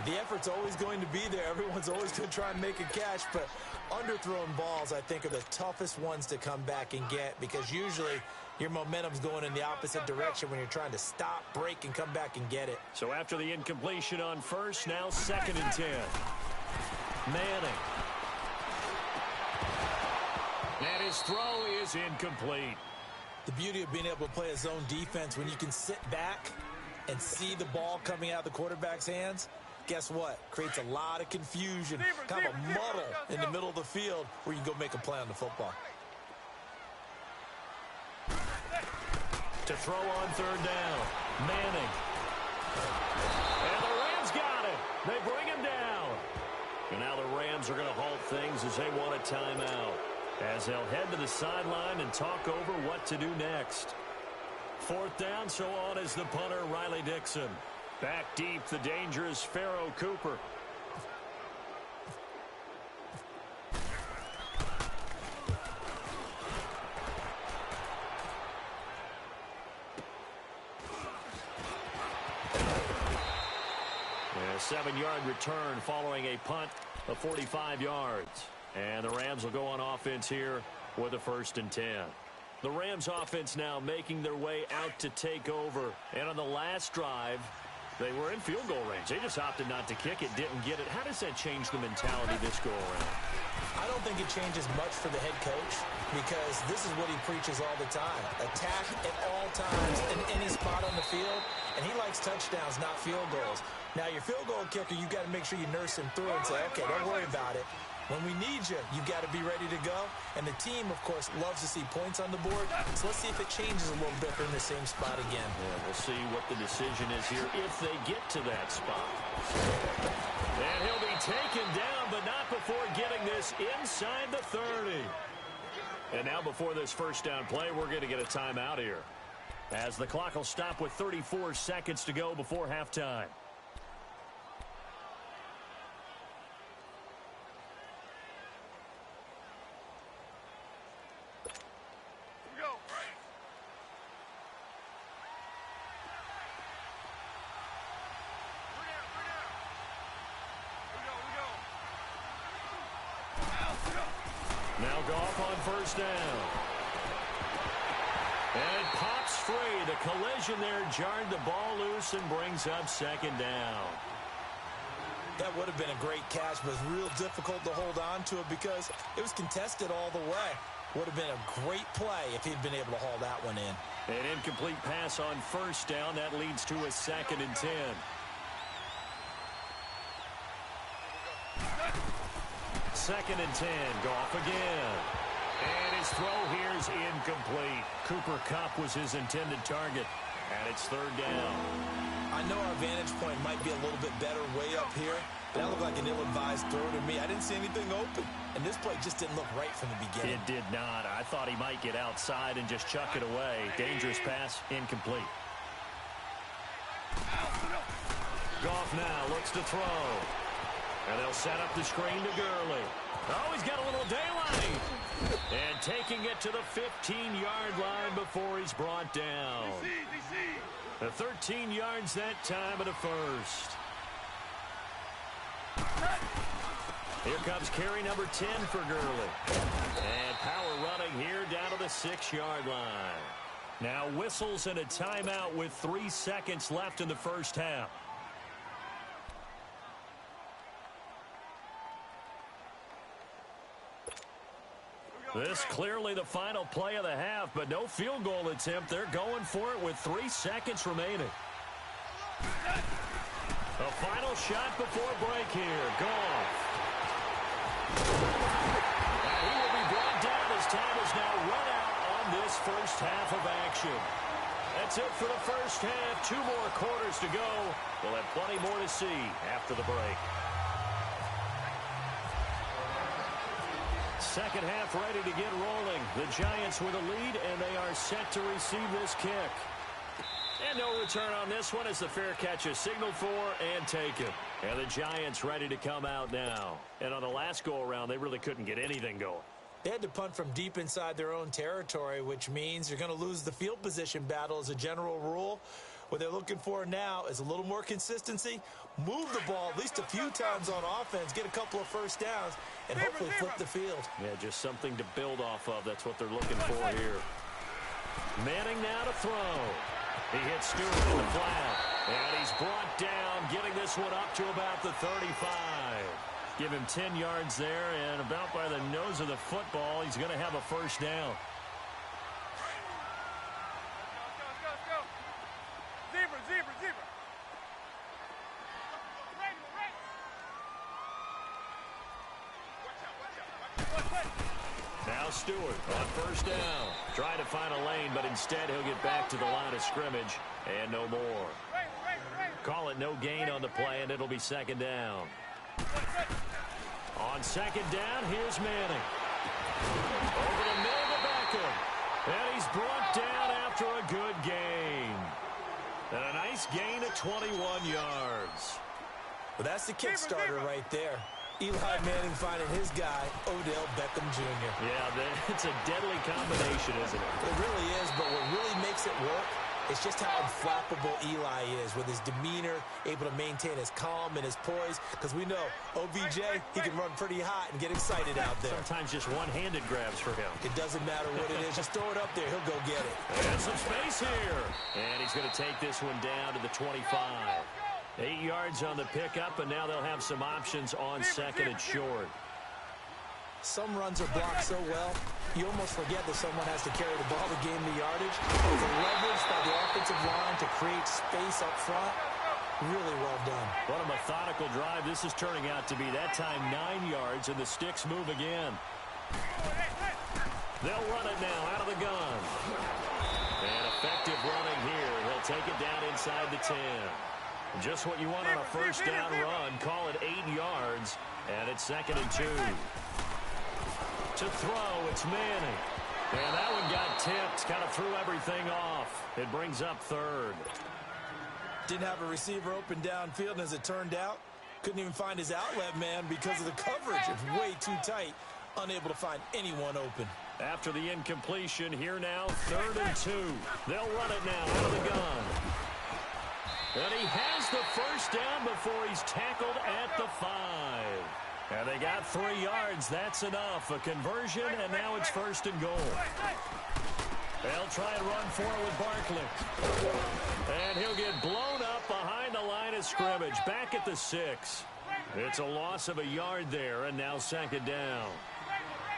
The effort's always going to be there. Everyone's always going to try and make a catch, but underthrown balls, I think, are the toughest ones to come back and get because usually your momentum's going in the opposite direction when you're trying to stop, break, and come back and get it. So after the incompletion on first, now 2nd and 10. Manning. And his throw is incomplete. The beauty of being able to play a zone defense when you can sit back and see the ball coming out of the quarterback's hands, guess what? Creates a lot of confusion, kind of a muddle in the middle of the field where you can go make a play on the football. To throw on 3rd down. Manning. And the Rams got it. They bring him down. And now the Rams are going to halt things as they want a timeout, as they'll head to the sideline and talk over what to do next. 4th down, so on is the punter, Riley Dixon. Back deep, the dangerous Pharaoh Cooper. A 7-yard return following a punt of 45 yards. And the Rams will go on offense here with a 1st and 10. The Rams offense now making their way out to take over. And on the last drive, they were in field goal range. They just opted not to kick it, didn't get it. How does that change the mentality this go around? I don't think it changes much for the head coach because this is what he preaches all the time. Attack at all times in any spot on the field, and he likes touchdowns, not field goals. Now, your field goal kicker, you've got to make sure you nurse him through and say, okay, don't worry about it. When we need you, you've got to be ready to go. And the team, of course, loves to see points on the board. So let's see if it changes a little bit in the same spot again. Yeah, we'll see what the decision is here if they get to that spot. And he'll be taken down, but not before getting this inside the 30. And now before this 1st down play, we're going to get a timeout here, as the clock will stop with 34 seconds to go before halftime. Now Goff on 1st down. And it pops free. The collision there jarred the ball loose and brings up 2nd down. That would have been a great catch, but it was real difficult to hold on to it because it was contested all the way. Would have been a great play if he'd been able to haul that one in. An incomplete pass on 1st down. That leads to a 2nd and 10. Second and 10. Goff again. And his throw here is incomplete. Cooper Kupp was his intended target. And it's 3rd down. I know our vantage point might be a little bit better way up here. That looked like an ill-advised throw to me. I didn't see anything open. And this play just didn't look right from the beginning. It did not. I thought he might get outside and just chuck it away. Dangerous pass, incomplete. Goff now looks to throw. And they'll set up the screen to Gurley. Oh, he's got a little daylight. And taking it to the 15-yard line before he's brought down. The 13 yards that time at a 1st. Here comes carry number 10 for Gurley. And power running here down to the 6-yard line. Now whistles and a timeout with 3 seconds left in the 1st half. This clearly the final play of the half, but no field goal attempt. They're going for it with 3 seconds remaining. A final shot before break here. Goff. And he will be brought down as time is now run out on this 1st half of action. That's it for the 1st half. 2 more quarters to go. We'll have plenty more to see after the break. Second half ready to get rolling. The Giants with a lead, and they are set to receive this kick. And no return on this one as the fair catch is signaled for and taken. And the Giants ready to come out now. And on the last go-around, they really couldn't get anything going. They had to punt from deep inside their own territory, which means you're going to lose the field position battle as a general rule. What they're looking for now is a little more consistency, move the ball at least a few times on offense, get a couple of first downs, and hopefully flip the field. Yeah, just something to build off of. That's what they're looking for here. Manning now to throw. He hits Stewart in the flat, and he's brought down, getting this one up to about the 35. Give him 10 yards there, and about by the nose of the football, he's going to have a first down. Let's go. Zebra. Now Stewart on first down. Trying to find a lane, but instead he'll get back to the line of scrimmage, and no more. Call it no gain on the play, and it'll be second down. On second down, here's Manning. Over the middle to Beckham. And he's brought down after a good gain. And a nice gain of 21 yards. Well, that's the kickstarter right there. Eli Manning finding his guy, Odell Beckham Jr. Yeah, it's a deadly combination, isn't it? It really is, but what really makes it work is just how unflappable Eli is with his demeanor, able to maintain his calm and his poise, because we know OBJ, he can run pretty hot and get excited out there. Sometimes just one-handed grabs for him. It doesn't matter what it is. Just throw it up there. He'll go get it. And some space here. And he's going to take this one down to the 25. 8 yards on the pickup, and now they'll have some options on second and short. Some runs are blocked so well, you almost forget that someone has to carry the ball to gain the yardage. The leverage by the offensive line to create space up front, really well done. What a methodical drive this is turning out to be. That time 9 yards, and the sticks move again. They'll run it now out of the gun. And effective running here. He'll take it down inside the 10. Just what you want on a first down run. Call it 8 yards, and it's second and 2. To throw, it's Manning. And that one got tipped, kind of threw everything off. It brings up third. Didn't have a receiver open downfield, and as it turned out, couldn't even find his outlet man because of the coverage. It's way too tight, unable to find anyone open. After the incompletion, here now, third and 2. They'll run it now out of the gun. And he has the first down before he's tackled at the 5. And they got 3 yards. That's enough. A conversion, and now it's first and goal. They'll try and run for it with Barkley. And he'll get blown up behind the line of scrimmage. Back at the 6. It's a loss of a yard there, and now second down.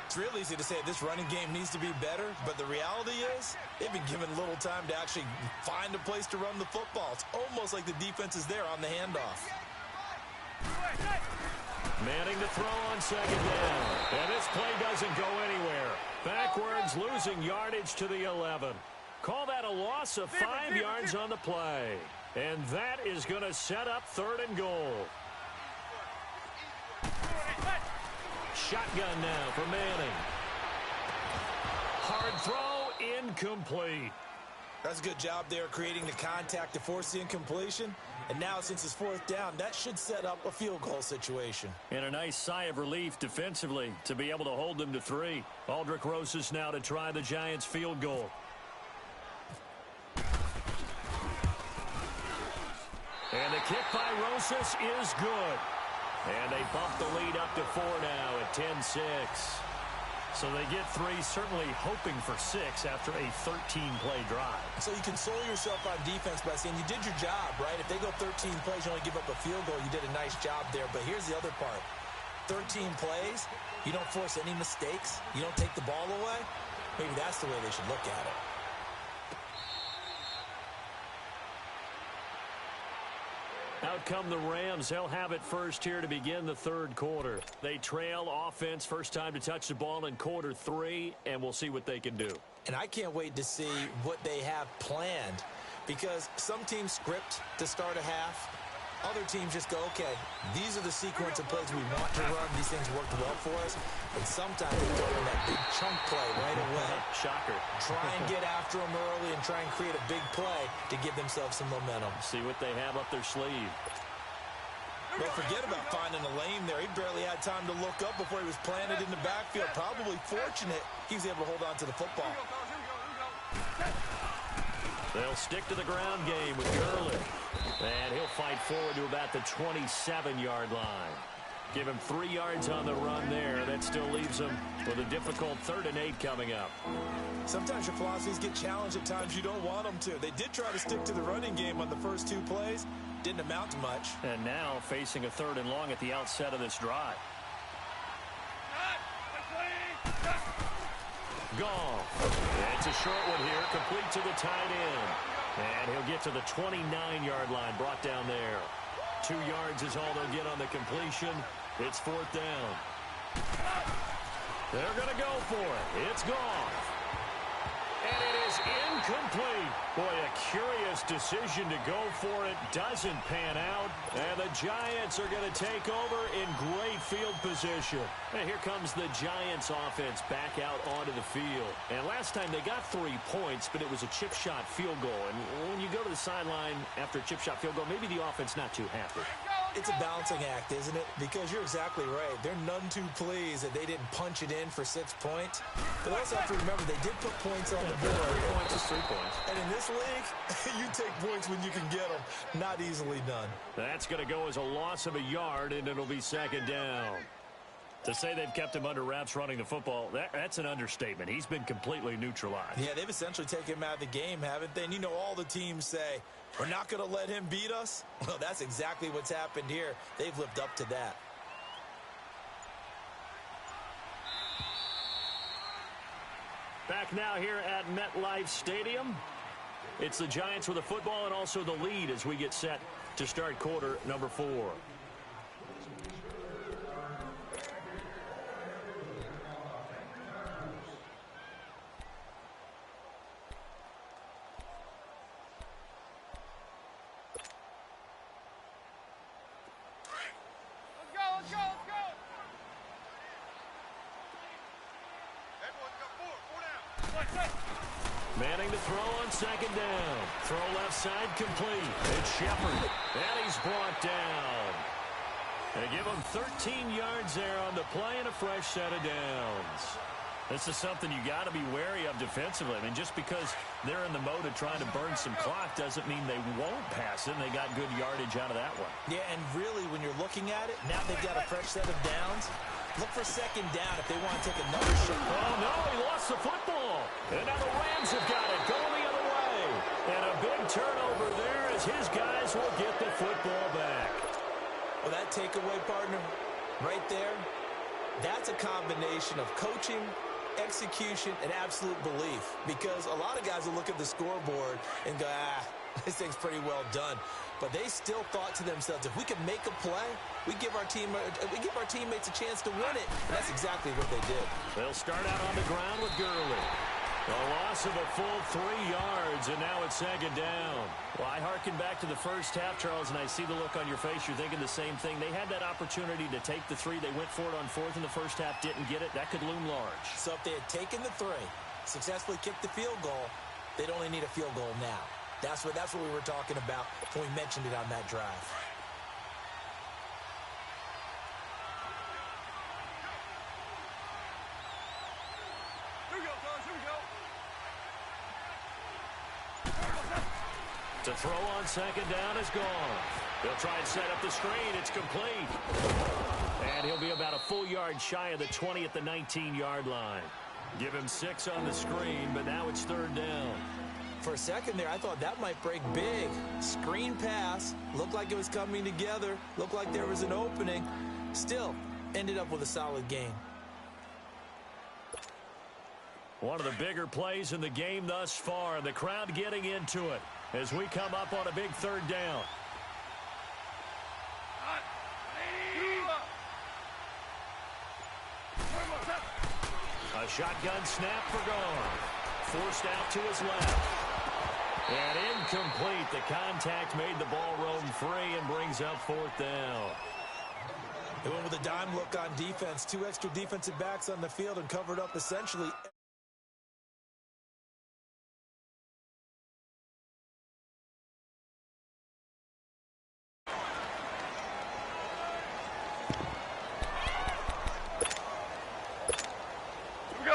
It's real easy to say this running game needs to be better, but the reality is they've been given little time to actually find a place to run the football. It's almost like the defense is there on the handoff. Manning to throw on second down. And this play doesn't go anywhere. Backwards, losing yardage to the 11. Call that a loss of 5 yards on the play. And that is going to set up third and goal. Shotgun now for Manning. Hard throw, incomplete. That's a good job there creating the contact to force the incompletion. And now since it's fourth down, that should set up a field goal situation. And a nice sigh of relief defensively to be able to hold them to 3. Aldrich Rosas now to try the Giants field goal. And the kick by Rosas is good. And they bump the lead up to 4 now at 10-6. So they get 3, certainly hoping for 6 after a 13-play drive. So you console yourself on defense by saying you did your job, right? If they go 13 plays, you only give up a field goal, you did a nice job there. But here's the other part. 13 plays, you don't force any mistakes, you don't take the ball away. Maybe that's the way they should look at it. Out come the Rams. They'll have it first here to begin the third quarter. They trail offense, first time to touch the ball in quarter 3, and we'll see what they can do. And I can't wait to see what they have planned, because some teams script to start a half. Other teams just go, okay, these are the sequence of plays we want to run. These things worked well for us. And sometimes they throw in that big chunk play right away. Shocker. Try and get after them early and try and create a big play to give themselves some momentum. See what they have up their sleeve. Don't forget about finding a lane there. He barely had time to look up before he was planted in the backfield. Probably fortunate he was able to hold on to the football. They'll stick to the ground game with Gurley. And he'll fight forward to about the 27-yard line. Give him 3 yards on the run there. That still leaves him with a difficult 3rd and 8 coming up. Sometimes your philosophies get challenged at times you don't want them to. They did try to stick to the running game on the first 2 plays. Didn't amount to much. And now facing a 3rd and long at the outset of this drive. Gone. It's a short one here, complete to the tight end. And he'll get to the 29-yard line, brought down there. 2 yards is all they'll get on the completion. It's 4th down. They're going to go for it. It's gone. And it is incomplete. Boy, a curious decision to go for it. Doesn't pan out. And the Giants are going to take over in great field position. And here comes the Giants offense back out onto the field. And last time they got 3 points, but it was a chip shot field goal. And when you go to the sideline after a chip shot field goal, maybe the offense not too happy. It's a balancing act, isn't it? Because you're exactly right. They're none too pleased that they didn't punch it in for 6 points. But also have to remember they did put points on the board. 3 points is 3 points. And in this league, you take points when you can get them. Not easily done. That's going to go as a loss of a yard, and it'll be 2nd down. To say they've kept him under wraps running the football, that's an understatement. He's been completely neutralized. Yeah, they've essentially taken him out of the game, haven't they? And you know all the teams say, we're not going to let him beat us. Well, that's exactly what's happened here. They've lived up to that. Back now here at MetLife Stadium. It's the Giants with the football and also the lead as we get set to start quarter number 4. Manning to throw on 2nd down. Throw left side complete. It's Shepard. And he's brought down. They give him 13 yards there on the play and a fresh set of downs. This is something you got to be wary of defensively. I mean, just because they're in the mode of trying to burn some clock doesn't mean they won't pass it, and they got good yardage out of that one. Yeah, and really, when you're looking at it, now they've got a fresh set of downs. Look for 2nd down if they want to take another shot. Oh, no, he lost the football. And now the Rams have got it going the other way. And a big turnover there as his guys will get the football back. Well, that takeaway, partner, right there, that's a combination of coaching, execution, and absolute belief. Because a lot of guys will look at the scoreboard and go, this thing's pretty well done. But they still thought to themselves, if we can make a play, we give our teammates a chance to win it. And that's exactly what they did. They'll start out on the ground with Gurley. A loss of a full 3 yards, and now it's 2nd down. Well, I hearken back to the first half, Charles, and I see the look on your face. You're thinking the same thing. They had that opportunity to take the 3. They went for it on 4th in the first half, didn't get it. That could loom large. So if they had taken the 3, successfully kicked the field goal, they'd only need a field goal now. That's what we were talking about when we mentioned it on that drive. Here we go, Tom. Here we go. To throw on 2nd down is gone. They'll try and set up the screen. It's complete. And he'll be about a full yard shy of the 20 at the 19-yard line. Give him 6 on the screen, but now it's 3rd down. For a second there, I thought that might break big. Screen pass. Looked like it was coming together. Looked like there was an opening. Still, ended up with a solid game. One of the bigger plays in the game thus far, and the crowd getting into it as we come up on a big 3rd down. A shotgun snap for Gone. Forced out to his left. And incomplete. The contact made the ball roam free and brings up fourth down. They went with a dime look on defense. 2 extra defensive backs on the field and covered up essentially.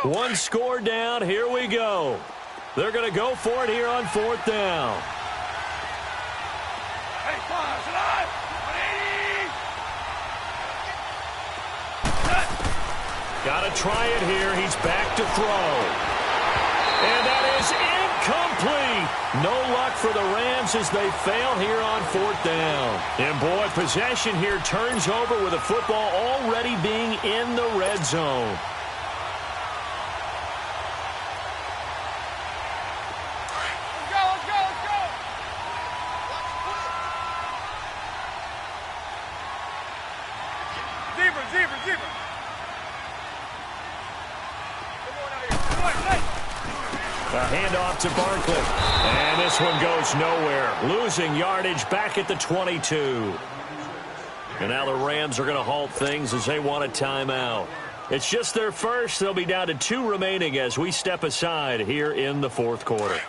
One score down. Here we go. They're going to go for it here on fourth down. Hey, fire, alive! 180! Got to try it here. He's back to throw. And that is incomplete. No luck for the Rams as they fail here on fourth down. And boy, possession here turns over with the football already being in the red zone. A handoff to Barkley. And this one goes nowhere. Losing yardage back at the 22. And now the Rams are going to halt things as they want a timeout. It's just their first. They'll be down to 2 remaining as we step aside here in the fourth quarter.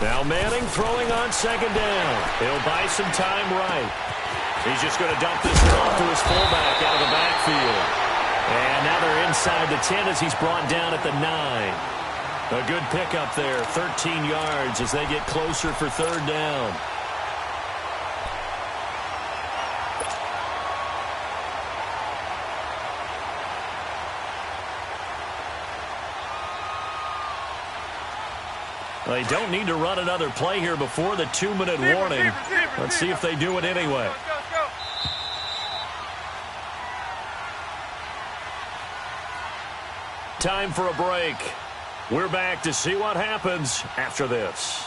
Now Manning throwing on second down. He'll buy some time right. He's just going to dump this one off to his fullback out of the backfield. And now they're inside the 10 as he's brought down at the 9. A good pickup there, 13 yards as they get closer for third down. They don't need to run another play here before the 2-minute warning. Let's see if they do it anyway. Time for a break. We're back to see what happens after this.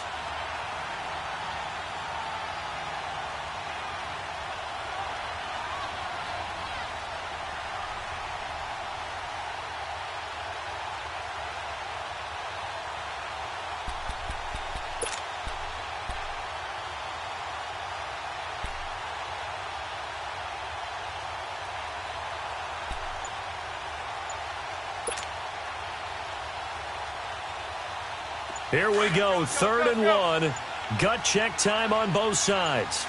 Here we go, 3rd and 1. Gut check time on both sides.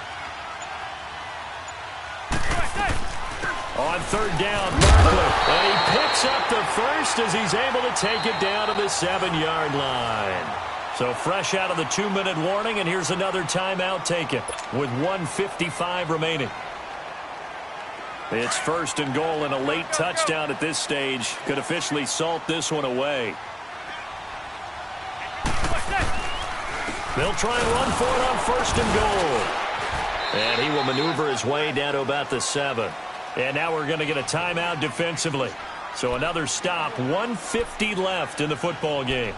On third down, Barkley. And he picks up the first as he's able to take it down to the 7-yard line. So fresh out of the 2-minute warning, and here's another timeout taken with 1:55 remaining. It's 1st and goal, and a late touchdown at this stage could officially salt this one away. They'll try and run for it on 1st and goal. And he will maneuver his way down to about the 7. And now we're going to get a timeout defensively. So another stop, 1:50 left in the football game.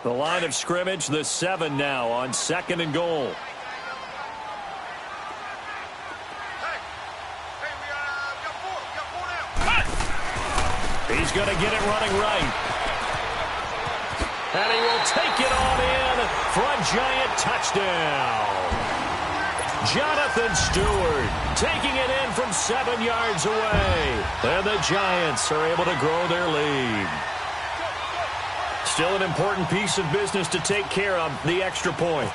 The line of scrimmage, the 7 now on 2nd and goal. He's going to get it running right. And he will take it on in for a giant touchdown. Jonathan Stewart taking it in from 7 yards away. And the Giants are able to grow their lead. Still an important piece of business to take care of, the extra point.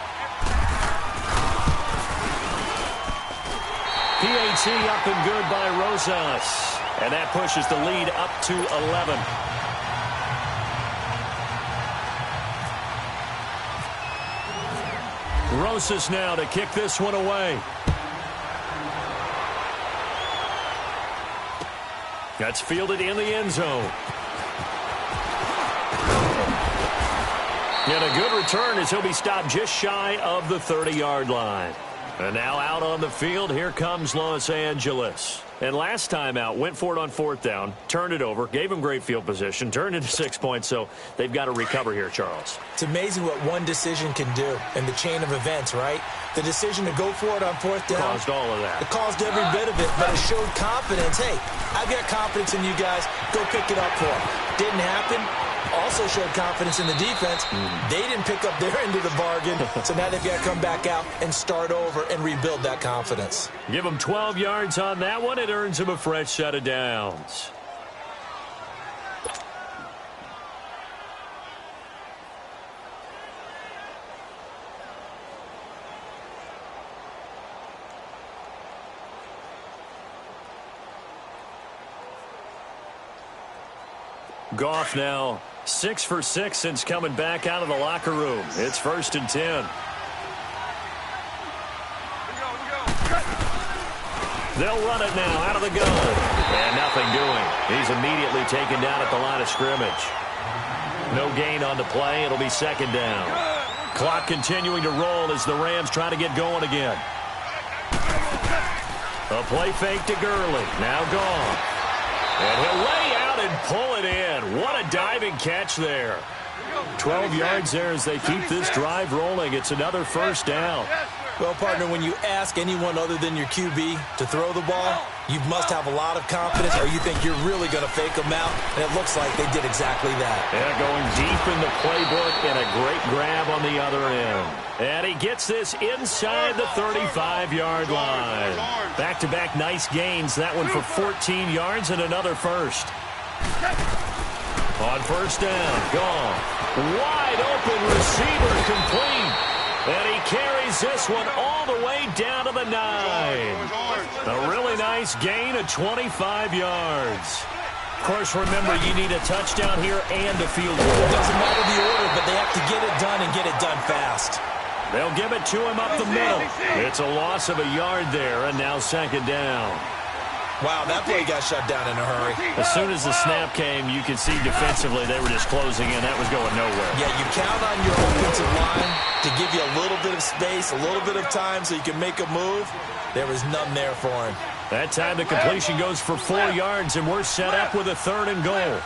PAT up and good by Rosas. And that pushes the lead up to 11. Rosas now to kick this one away. That's fielded in the end zone. And a good return as he'll be stopped just shy of the 30-yard line. And now out on the field, here comes Los Angeles. And last time out, went for it on 4th down, turned it over, gave them great field position, turned into 6 points, so they've got to recover here, Charles. It's amazing what one decision can do in the chain of events, right? The decision to go for it on 4th down. Caused all of that. It caused every bit of it, but it showed confidence. Hey, I've got confidence in you guys. Go pick it up for them. Didn't happen. Also showed confidence in the defense. They didn't pick up their end of the bargain, so now they've got to come back out and start over and rebuild that confidence. Give them 12 yards on that one. It earns them a fresh set of downs. Goff now 6 for 6 since coming back out of the locker room. It's 1st and 10. They'll run it now out of the gun. And nothing doing. He's immediately taken down at the line of scrimmage. No gain on the play. It'll be 2nd down. Clock continuing to roll as the Rams try to get going again. A play fake to Gurley. Now gone. And he'll lay out and pull it in. What a diving catch there. 12 yards there as they keep this drive rolling. It's another 1st down. Well, partner, when you ask anyone other than your QB to throw the ball, you must have a lot of confidence, or you think you're really going to fake them out, and it looks like they did exactly that. Yeah, going deep in the playbook and a great grab on the other end. And he gets this inside the 35-yard line. Back-to-back nice gains. That one for 14 yards and another first. On 1st down, gone. Wide open receiver complete. And he carries this one all the way down to the 9. A really nice gain of 25 yards. Of course, remember, you need a touchdown here and a field goal. It doesn't matter the order, but they have to get it done and get it done fast. They'll give it to him up the middle. It's a loss of a yard there, and now 2nd down. Wow, that play got shut down in a hurry. As soon as the snap came, you could see defensively they were just closing in. That was going nowhere. Yeah, you count on your offensive line to give you a little bit of space, a little bit of time so you can make a move. There was none there for him. That time the completion goes for 4 yards, and we're set up with a 3rd and goal.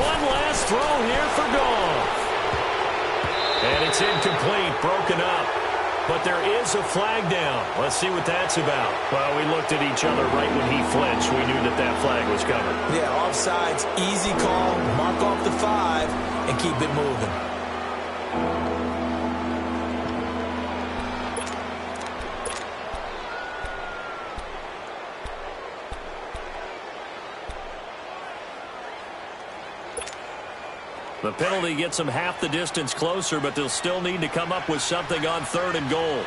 One last throw here for Goff. And it's incomplete, broken up. But there is a flag down. Let's see what that's about. Well, we looked at each other right when he flinched. We knew that that flag was coming. Yeah, offsides, easy call, mark off the 5, and keep it moving. The penalty gets them half the distance closer, but they'll still need to come up with something on 3rd and goal.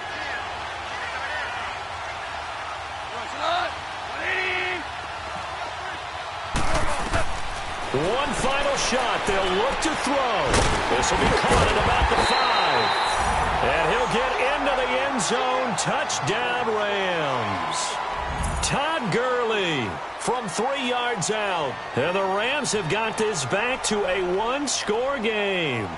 One final shot. They'll look to throw. This will be caught at about the 5. And he'll get into the end zone. Touchdown, Rams. Todd Gurley from 3 yards out. And the Rams have got this back to a 1-score game.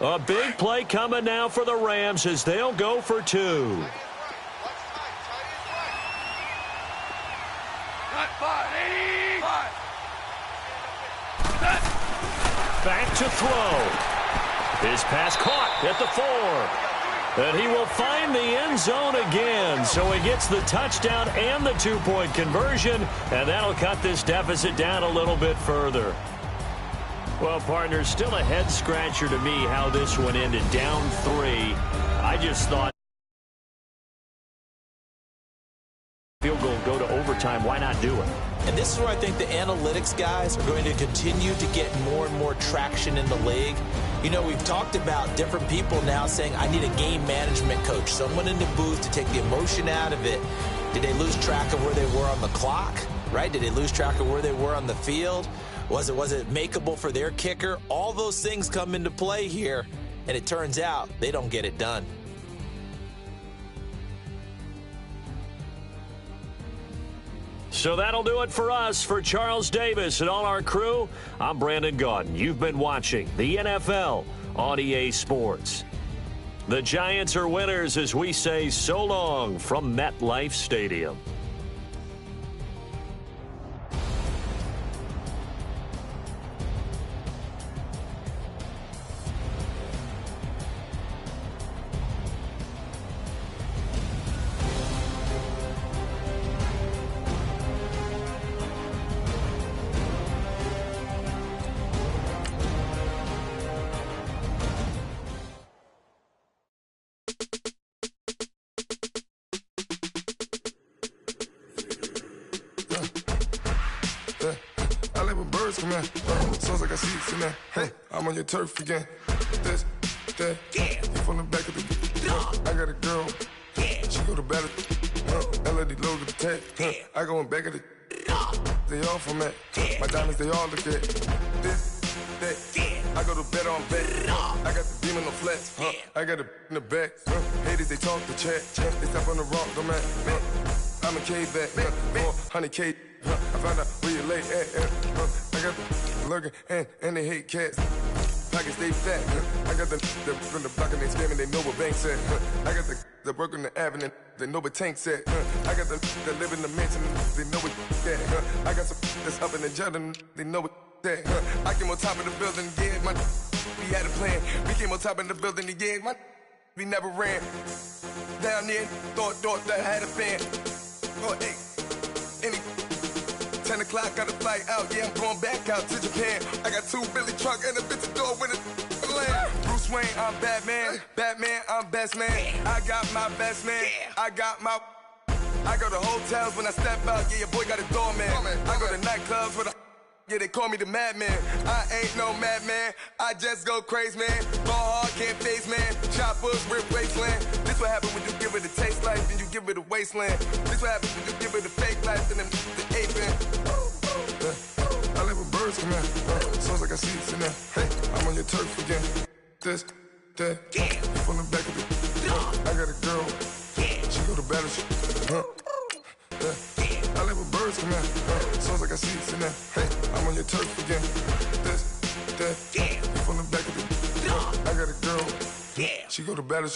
A big play coming now for the Rams as they'll go for 2. Back to throw. His pass caught at the 4. And he will find the end zone again. So he gets the touchdown and the 2-point conversion. And that'll cut this deficit down a little bit further. Well, partner, still a head-scratcher to me how this one ended. Down 3. I just thought field goal, go to overtime. Why not do it? And this is where I think the analytics guys are going to continue to get more and more traction in the league. You know, we've talked about different people now saying, I need a game management coach, someone in the booth to take the emotion out of it. Did they lose track of where they were on the clock, right? Did they lose track of where they were on the field? Was it makeable for their kicker? All those things come into play here, and it turns out they don't get it done. So that'll do it for us. For Charles Davis and all our crew, I'm Brandon Gaudin. You've been watching the NFL on EA Sports. The Giants are winners as we say so long from MetLife Stadium. I like when birds come in. Sounds like I see it in there. Hey, I'm on your turf again. This, that, you from the back of the. I got a girl. She go to battle. LAD logo the tag. I go in back of the. They all from that. My diamonds, they all look at. This, that. I go to bed on bed. I got the demon on flats. I got it in the back. Haters, they talk the chat. They step on the rock, don't man. I'm a K-back. 400K. I found out where you lay at. I got the lurking and they hate cats. Pockets stay fat. I got the from the block and they scamming, they know what banks at. I got the work on the avenue, they know what tanks at. I got the live in the mansion, they know what that. I got some that's up in the jungle, they know what that. I came on top of the building, yeah, we had a plan. We came on top of the building, yeah, we never ran. Down there, thought that I had a fan. Oh, hey, any 10 o'clock, got a flight out, yeah, I'm going back out to Japan. I got 2 Billy truck and a bitch door with a land. Bruce Wayne, I'm Batman. Batman, I'm best man. I got my best man. I go to hotels when I step out, yeah, your boy got a doorman. I go to nightclubs with a, yeah, they call me the madman. I ain't no madman, I just go crazy, man. Ball hard, can't face, man. Choppers, rip wasteland. This what happen when you give it a taste life, then you give it a wasteland. This what happens when you give it a fake life, then the aping. I like when birds come in. Sounds like I see it in there. Hey, I'm on your turf again. This, that, you from the back of the. I got a girl. She go to battle. I like when birds come in. Sounds like I see it in there. Hey, I'm on your turf again. This, that, you from the back of the. I got a girl. She go to battle.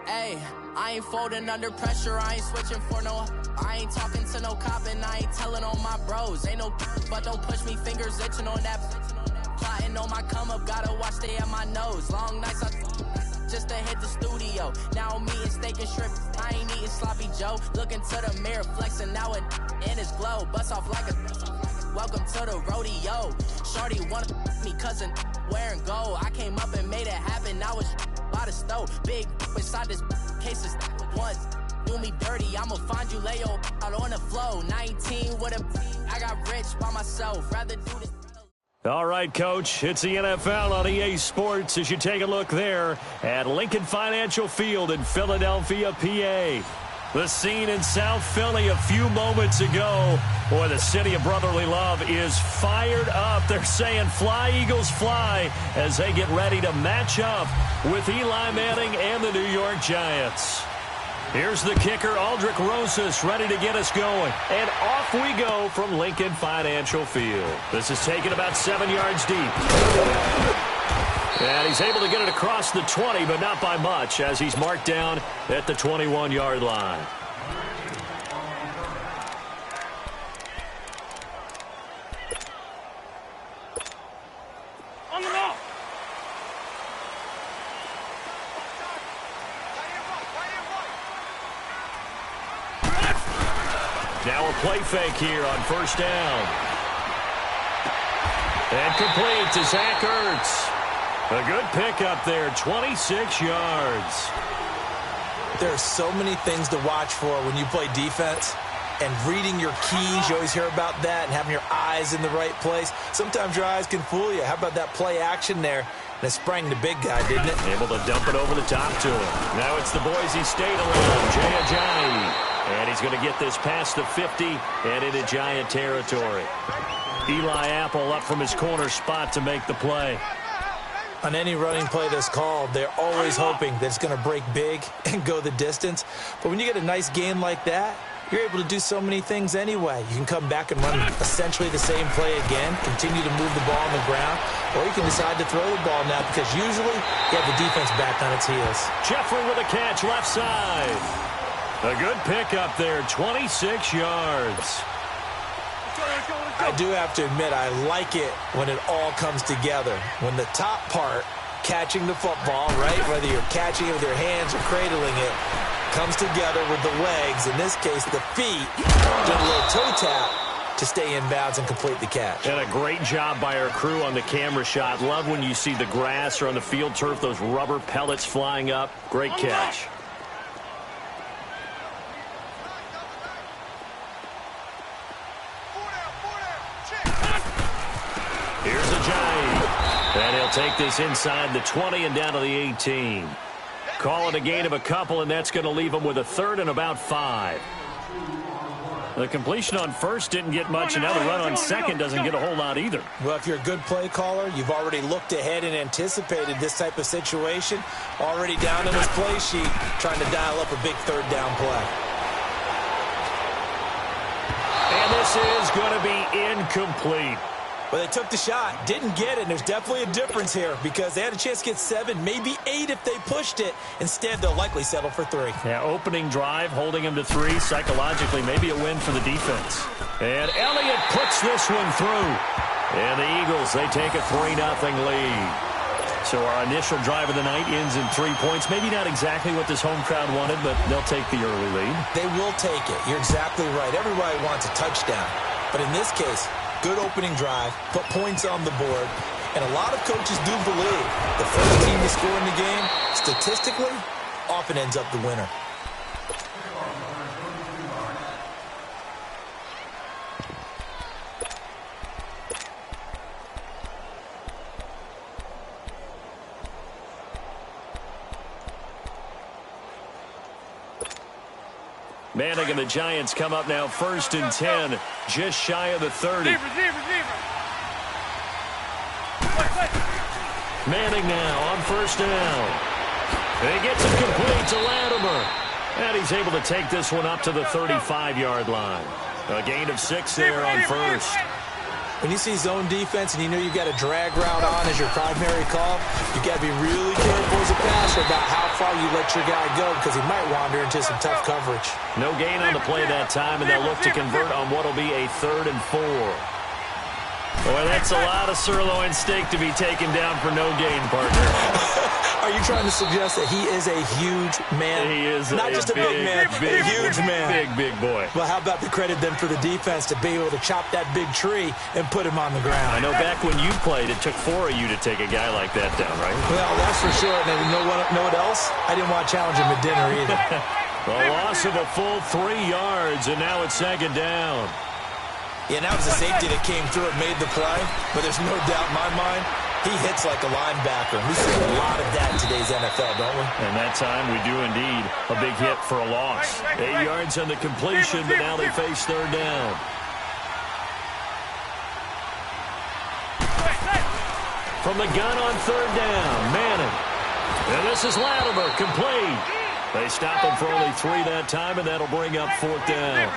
Hey, I ain't folding under pressure, I ain't switching for no. I ain't talking to no cop and I ain't telling on my bros. Ain't no, but don't push me, fingers itching on that. Plotting on my come up, gotta watch they at my nose. Long nights, just to hit the studio. Now I'm eating steak and shrimp, I ain't eating sloppy Joe. Looking to the mirror, flexing now it in his glow. Bust off like a, welcome to the rodeo. Shorty wanna me cousin wearing gold. I came up and made it happen, now it's by the stove. Big inside this cases once. Do me dirty, I'ma find you, lay your out on the flow. 19 with a, I got rich by myself, rather do this. All right, Coach, it's the NFL on EA Sports as you take a look there at Lincoln Financial Field in Philadelphia, PA. The scene in South Philly a few moments ago. Boy, the city of brotherly love is fired up. They're saying fly, Eagles, fly as they get ready to match up with Eli Manning and the New York Giants. Here's the kicker, Aldrich Rosas, ready to get us going. And off we go from Lincoln Financial Field. This is taken about 7 yards deep. And he's able to get it across the 20, but not by much, as he's marked down at the 21-yard line. On the ball. Now a play fake here on first down. And complete to Zach Ertz. A good pickup there, 26 yards. There are so many things to watch for when you play defense. and reading your keys. You always hear about that, and having your eyes in the right place. Sometimes your eyes can fool you. How about that play action there? And it sprang the big guy, didn't it? Able to dump it over the top to him. Now it's the Boise State alone, Jay Ajayi. And he's going to get this past the 50 and into Giant territory. Eli Apple up from his corner spot to make the play. On any running play that's called, they're always hoping that it's going to break big and go the distance. But when you get a nice game like that, you're able to do so many things anyway. You can come back and run essentially the same play again, continue to move the ball on the ground, or you can decide to throw the ball now because usually you have the defense back on its heels. Jeffrey with a catch left side. A good pickup there, 26 yards. I do have to admit, I like it when it all comes together. When the top part, catching the football, right, whether you're catching it with your hands or cradling it, comes together with the legs, in this case the feet, doing a little toe tap to stay in bounds and complete the catch. And a great job by our crew on the camera shot. Love when you see the grass or on the field turf, those rubber pellets flying up. Great catch. Here's Ajayi. And he'll take this inside the 20 and down to the 18. Call it a gain of a couple, and that's going to leave him with a third and about 5. The completion on first didn't get much, and now the run on second doesn't get a whole lot either. Well, if you're a good play caller, you've already looked ahead and anticipated this type of situation. Already down in his play sheet, trying to dial up a big third down play. And this is going to be incomplete. Well, they took the shot, didn't get it, and there's definitely a difference here because they had a chance to get 7, maybe 8 if they pushed it. Instead, they'll likely settle for 3. Yeah, opening drive, holding him to 3. Psychologically, maybe a win for the defense. And Elliott puts this one through. And the Eagles, they take a 3-0 lead. So our initial drive of the night ends in 3 points. Maybe not exactly what this home crowd wanted, but they'll take the early lead. They will take it. You're exactly right. Everybody wants a touchdown. But in this case, good opening drive, put points on the board, and a lot of coaches do believe the first team to score in the game, statistically, often ends up the winner. Manning and the Giants come up now 1st and 10, just shy of the 30. Manning now on 1st down. And he gets it complete to Latimer. And he's able to take this one up to the 35-yard line. A gain of 6 there on first. When you see zone defense and you know you've got a drag route on as your primary call, you've got to be really careful as a passer about how far you let your guy go because he might wander into some tough coverage. No gain on the play that time, and they'll look to convert on what will be a 3rd and 4. Boy, that's a lot of sirloin steak to be taken down for no gain, partner. Are you trying to suggest that he is a huge man? He is not just a big man, a huge man. Big boy. Well, how about the credit then for the defense to be able to chop that big tree and put him on the ground? I know back when you played, it took 4 of you to take a guy like that down, right? Well, that's for sure. And you know what else? I didn't want to challenge him at dinner either. A loss of a full 3 yards, and now it's 2nd down. Yeah, that was the safety that came through and made the play, but there's no doubt in my mind, he hits like a linebacker. We see a lot of that in today's NFL, don't we? And that time we do indeed. A big hit for a loss. 8 yards on the completion, but now they face 3rd down. From the gun on 3rd down, Manning. And this is Latimer, complete. They stop him for only 3 that time, and that'll bring up 4th down.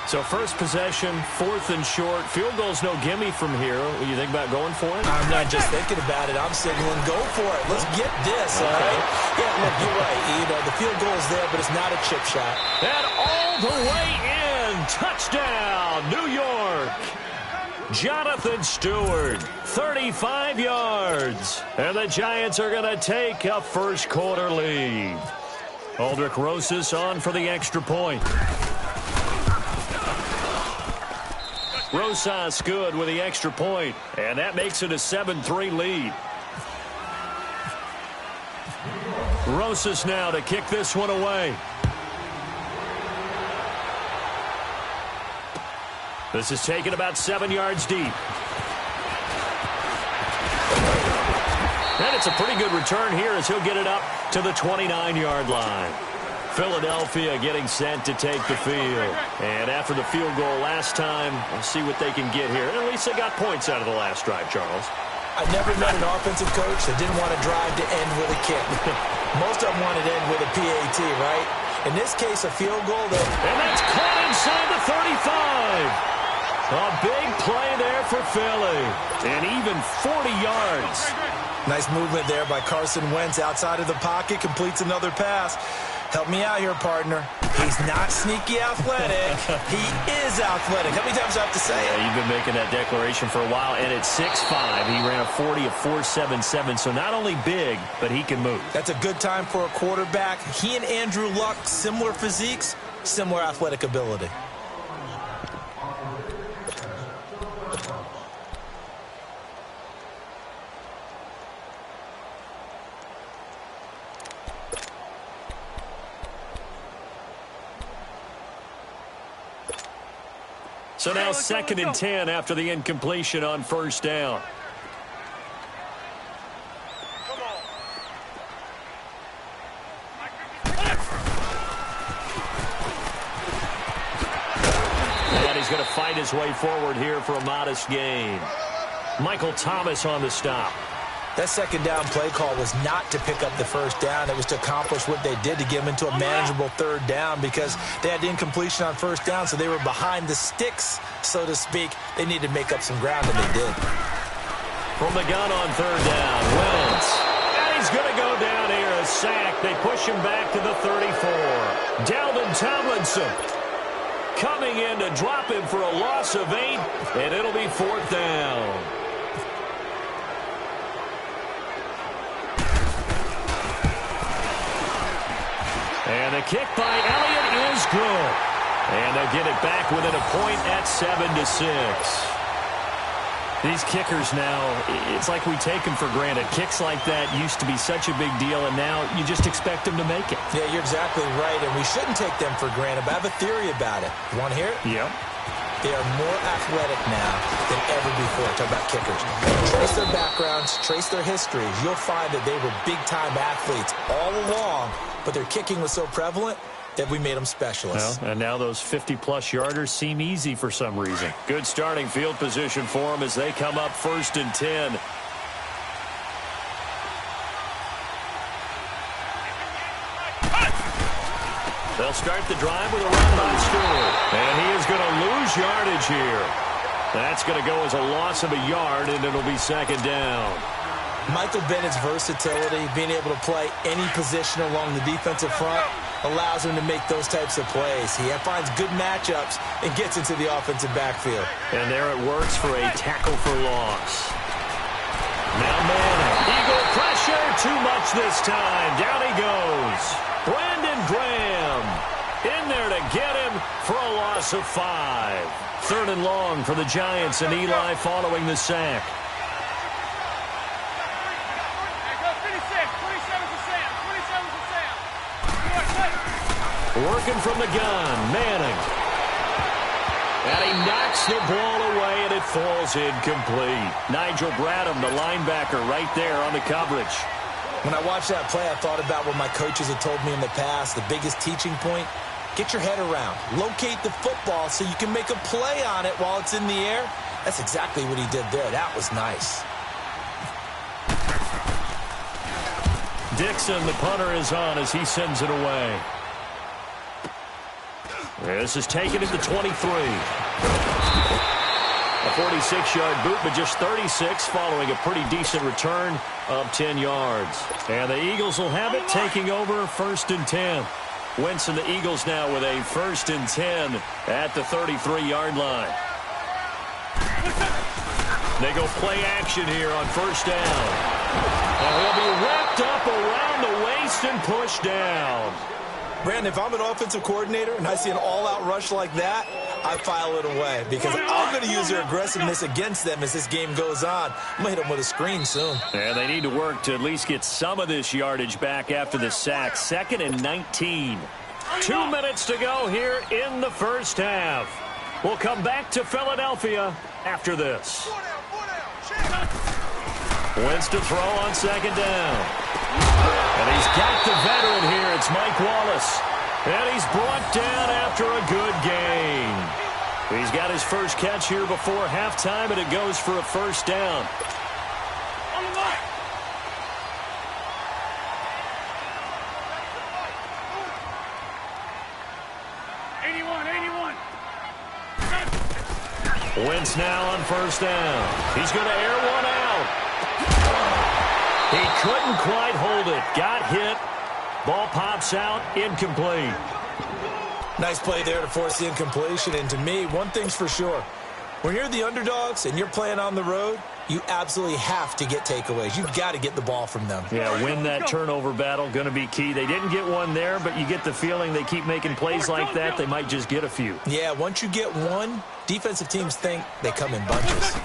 So first possession, 4th and short. Field goal's no gimme from here. What do you think about going for it? I'm not just thinking about it. I'm signaling, go for it. Let's get this, all right? Yeah, look, you're right. You know, the field goal's there, but it's not a chip shot. And all the way in. Touchdown, New York. Jonathan Stewart, 35 yards. And the Giants are going to take a first quarter lead. Aldrich Rosas on for the extra point. Rosas good with the extra point, and that makes it a 7-3 lead. Rosas now to kick this one away. This is taken about 7 yards deep. And it's a pretty good return here as he'll get it up to the 29-yard line. Philadelphia getting set to take the field. And after the field goal last time, we'll see what they can get here. At least they got points out of the last drive, Charles. I never met an offensive coach that didn't want to drive to end with a kick. Most of them wanted to end with a PAT, right? In this case, a field goal. And that's caught inside the 35. A big play there for Philly. And even 40 yards. Nice movement there by Carson Wentz outside of the pocket. Completes another pass. Help me out here, partner. He's not sneaky athletic. He is athletic. How many times do I have to say it? Yeah, you've been making that declaration for a while. And at 6'5", he ran a 40 of 4.77. So not only big, but he can move. That's a good time for a quarterback. He and Andrew Luck, similar physiques, similar athletic ability. So now 2nd and 10 after the incompletion on first down. And he's going to fight his way forward here for a modest gain. Michael Thomas on the stop. That second down play call was not to pick up the first down. It was to accomplish what they did to get them into a manageable third down because they had incompletion on first down, so they were behind the sticks, so to speak. They needed to make up some ground, and they did. From the gun on third down, Wentz. And he's going to go down here, a sack. They push him back to the 34. Dalvin Tomlinson coming in to drop him for a loss of 8, and it'll be 4th down. And the kick by Elliott is good. And they'll get it back within a point at 7-6. These kickers now, it's like we take them for granted. Kicks like that used to be such a big deal, and now you just expect them to make it. Yeah, you're exactly right, and we shouldn't take them for granted, but I have a theory about it. You want to hear it? Yep. They are more athletic now than ever before. Talk about kickers. Trace their backgrounds, trace their histories. You'll find that they were big-time athletes all along, but their kicking was so prevalent that we made them specialists. Well, and now those 50-plus yarders seem easy for some reason. Good starting field position for them as they come up 1st and 10. They'll start the drive with a run by Stewart. And he is going to lose yardage here. That's going to go as a loss of a yard, and it'll be 2nd down. Michael Bennett's versatility, being able to play any position along the defensive front, allows him to make those types of plays. He finds good matchups and gets into the offensive backfield. And there it works for a tackle for loss. Now Manning. Eagle pressure, too much this time. Down he goes. Brandon Graham in there to get him for a loss of 5. 3rd and long for the Giants, and Eli following the sack. Working from the gun, Manning. And he knocks the ball away, and it falls incomplete. Nigel Bradham, the linebacker, right there on the coverage. When I watched that play, I thought about what my coaches had told me in the past. The biggest teaching point, get your head around. Locate the football so you can make a play on it while it's in the air. That's exactly what he did there. That was nice. Dixon, the punter, is on as he sends it away. This is taken at the 23. A 46-yard boot, but just 36 following a pretty decent return of 10 yards. And the Eagles will have it, taking over 1st and 10. Wentz and the Eagles now with a 1st and 10 at the 33-yard line. They go play action here on 1st down. And he'll be wrapped up around the waist and pushed down. Brandon, if I'm an offensive coordinator and I see an all-out rush like that, I file it away because I'm going to use their aggressiveness against them as this game goes on. I'm going to hit them with a screen soon. And they need to work to at least get some of this yardage back after the sack. 2nd and 19. 2 minutes to go here in the first half. We'll come back to Philadelphia after this. Wentz to throw on second down. And he's got the veteran here. It's Mike Wallace. And he's brought down after a good gain. He's got his first catch here before halftime, and it goes for a first down. On the line. Wentz now on first down. He's going to air one out. He couldn't quite hold it. Got hit. Ball pops out. Incomplete. Nice play there to force the incompletion. And to me, one thing's for sure. When you're the underdogs and you're playing on the road, you absolutely have to get takeaways. You've got to get the ball from them. Yeah, win that turnover battle, going to be key. They didn't get one there, but you get the feeling they keep making plays like that, they might just get a few. Yeah, once you get one, defensive teams think they come in bunches.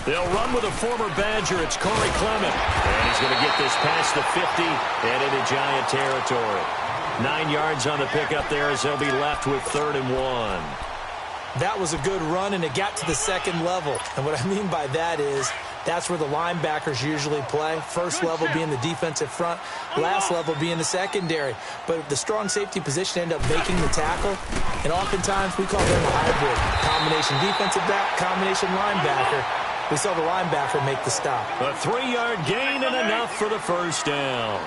They'll run with a former Badger. It's Corey Clement. And he's going to get this past the 50 and into Giant territory. 9 yards on the pickup there as they'll be left with 3rd and 1. That was a good run, and it got to the second level. And what I mean by that is that's where the linebackers usually play. First level being the defensive front, last level being the secondary. But the strong safety position ended up making the tackle, and oftentimes we call them a hybrid. Combination defensive back, combination linebacker. We saw the linebacker make the stop. A 3-yard gain and enough for the first down.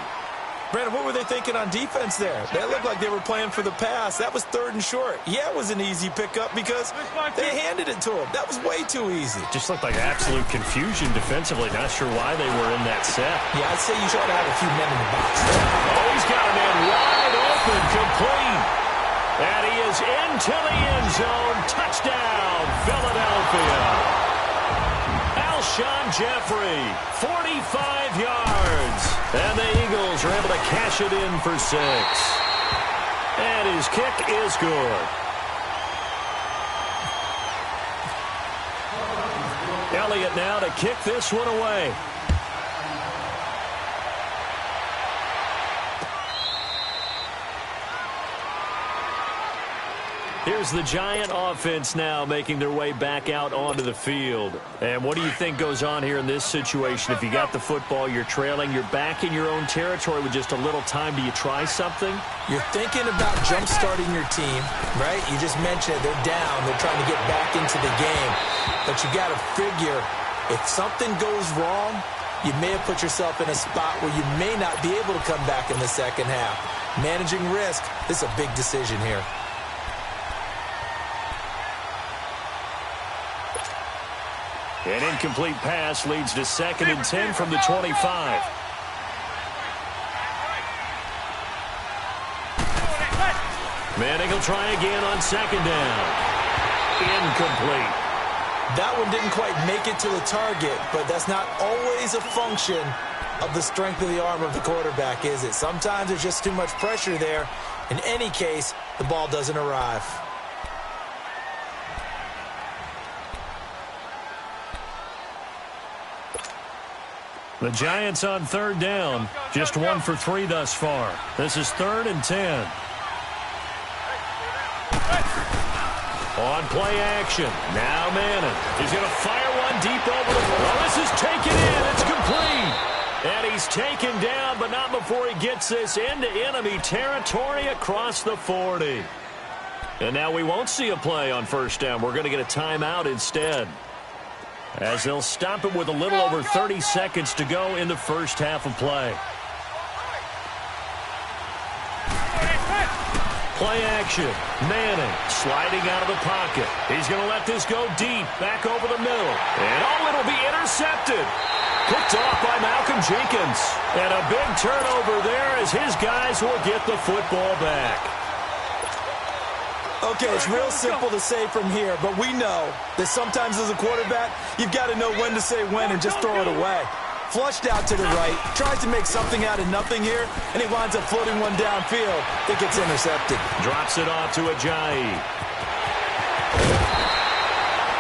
Brandon, what were they thinking on defense there? They looked like they were playing for the pass. That was 3rd and short. Yeah, it was an easy pickup because they handed it to him. That was way too easy. Just looked like absolute confusion defensively. Not sure why they were in that set. Yeah, I'd say you should have a few men in the box there. Oh, he's got a man wide open, complete. And he is into the end zone. Touchdown, Philadelphia. Alshon Jeffrey, 45 yards. And the Eagles are able to cash it in for 6. And his kick is good. Elliott now to kick this one away. Here's the Giant offense now making their way back out onto the field. And what do you think goes on here in this situation? If you got the football, you're trailing, you're back in your own territory with just a little time. Do you try something? You're thinking about jump-starting your team, right? You just mentioned it. They're down. They're trying to get back into the game. But you got to figure if something goes wrong, you may have put yourself in a spot where you may not be able to come back in the second half. Managing risk, this is a big decision here. An incomplete pass leads to 2nd and 10 from the 25. Manning will try again on 2nd down. Incomplete. That one didn't quite make it to the target, but that's not always a function of the strength of the arm of the quarterback, is it? Sometimes there's just too much pressure there. In any case, the ball doesn't arrive. The Giants on 3rd down. Just 1 for 3 thus far. This is 3rd and 10. On play action. Now Manning. He's going to fire one deep over the middle. Oh, this is taken in. It's complete. And he's taken down, but not before he gets this into enemy territory across the 40. And now we won't see a play on 1st down. We're going to get a timeout instead, as they'll stop it with a little over 30 seconds to go in the first half of play. Play action. Manning sliding out of the pocket. He's going to let this go deep, back over the middle. And oh, it'll be intercepted. Picked off by Malcolm Jenkins. And a big turnover there as his guys will get the football back. Okay, it's real simple to say from here, but we know that sometimes as a quarterback, you've got to know when to say when and just throw it away. Flushed out to the right, tries to make something out of nothing here, and he winds up floating one downfield that gets intercepted. Drops it off to Ajayi.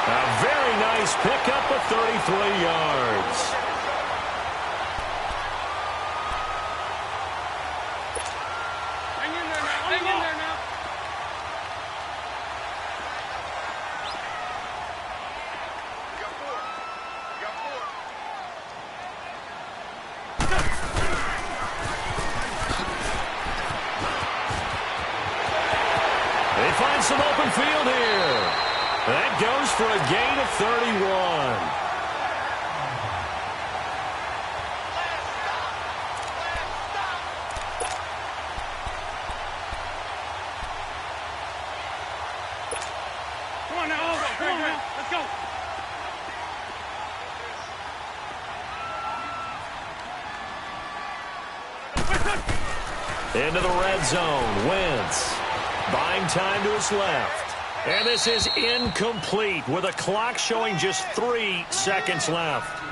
A very nice pickup of 33 yards. some open field here. That goes for a gain of 31. Come on now, let's go. Into the red zone. Wentz buying time to his left. And this is incomplete with a clock showing just 3 seconds left.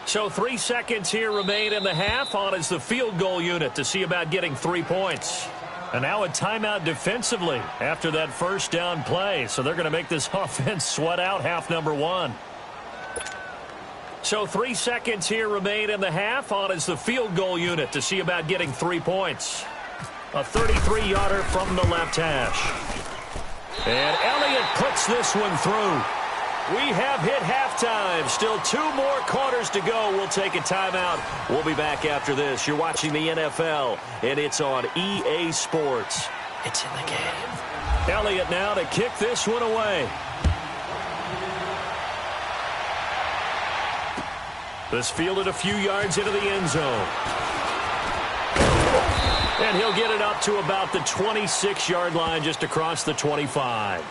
So 3 seconds here remain in the half. On is the field goal unit to see about getting 3 points. And now a timeout defensively after that first down play. So they're going to make this offense sweat out half number 1. So 3 seconds here remain in the half. On is the field goal unit to see about getting 3 points. A 33-yarder from the left hash. And Elliott puts this one through. We have hit halftime. Still 2 more quarters to go. We'll take a timeout. We'll be back after this. You're watching the NFL, and it's on EA Sports. It's in the game. Elliott now to kick this one away. This fielded a few yards into the end zone. And he'll get it up to about the 26-yard line, just across the 25.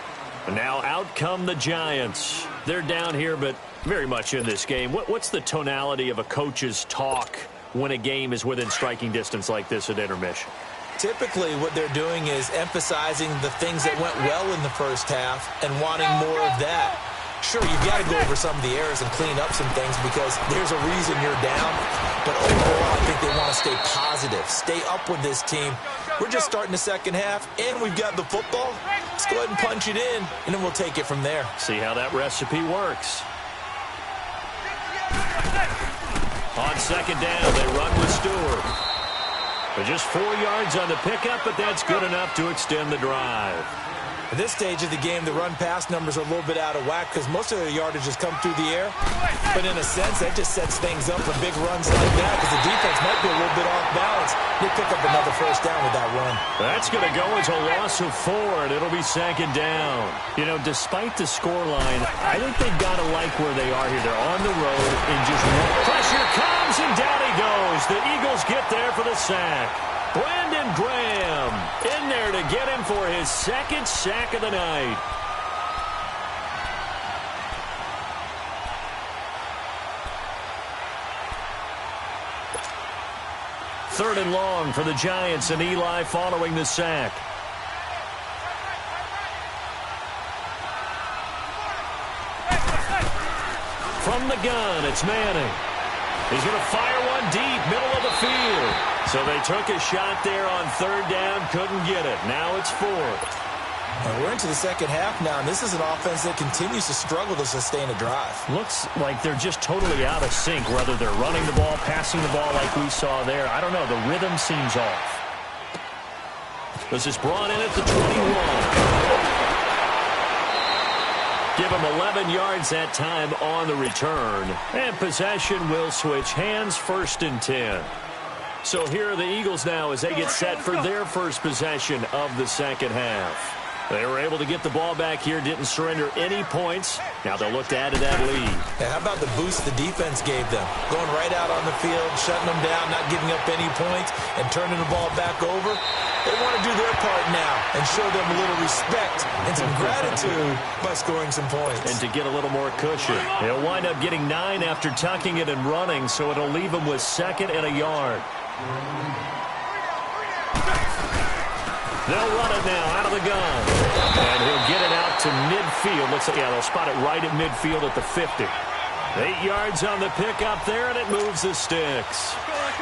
And now out come the Giants. They're down here, but very much in this game. What's the tonality of a coach's talk when a game is within striking distance like this at intermission? Typically, what they're doing is emphasizing the things that went well in the first half and wanting more of that. Sure, you've got to go over some of the errors and clean up some things because there's a reason you're down. But overall, I think they want to stay positive, stay up with this team. We're just starting the second half, and we've got the football. Let's go ahead and punch it in, and then we'll take it from there. See how that recipe works. On second down, they run with Stewart. But just 4 yards on the pickup, but that's good enough to extend the drive. At this stage of the game, the run-pass numbers are a little bit out of whack because most of the yardage has come through the air. But in a sense, that just sets things up for big runs like that because the defense might be a little bit off balance. They pick up another first down with that run. That's going to go as a loss of 4, and it'll be second down. You know, despite the scoreline, I think they've got to like where they are here. They're on the road, and just pressure comes, and down he goes. The Eagles get there for the sack. Brandon Graham in there to get him for his second sack of the night. Third and long for the Giants, and Eli following the sack. From the gun, it's Manning. He's going to fire one deep, middle of the field. So they took a shot there on third down, couldn't get it. Now it's 4. We're into the second half now, and this is an offense that continues to struggle to sustain a drive. Looks like they're just totally out of sync, whether they're running the ball, passing the ball like we saw there. I don't know. The rhythm seems off. This is brought in at the 21. Give him 11 yards that time on the return. And possession will switch hands, 1st and 10. So here are the Eagles now as they get set for their first possession of the second half. They were able to get the ball back here, didn't surrender any points. Now they'll look to add to that lead. Yeah, how about the boost the defense gave them? Going right out on the field, shutting them down, not giving up any points, and turning the ball back over. They want to do their part now and show them a little respect and some gratitude by scoring some points. And to get a little more cushion. They'll wind up getting 9 after tucking it and running, so it'll leave them with 2nd and a yard. They'll run it now out of the gun. And he'll get it out to midfield. Looks like, yeah, they'll spot it right at midfield at the 50. 8 yards on the pickup there, and it moves the sticks.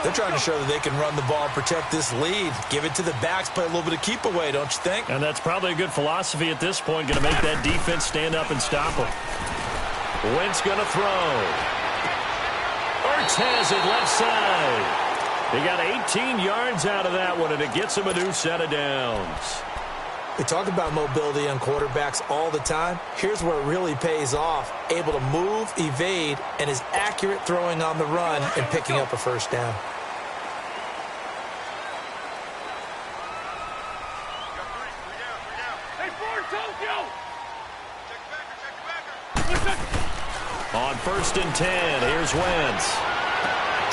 They're trying to show that they can run the ball, protect this lead. Give it to the backs, play a little bit of keep away, don't you think? And that's probably a good philosophy at this point. Going to make that defense stand up and stop them. Wentz going to throw. Ertz has it left side. He got 18 yards out of that one, and it gets him a new set of downs. We talk about mobility on quarterbacks all the time. Here's where it really pays off. Able to move, evade, and is accurate throwing on the run and picking up a first down. On 1st and 10, here's Wentz.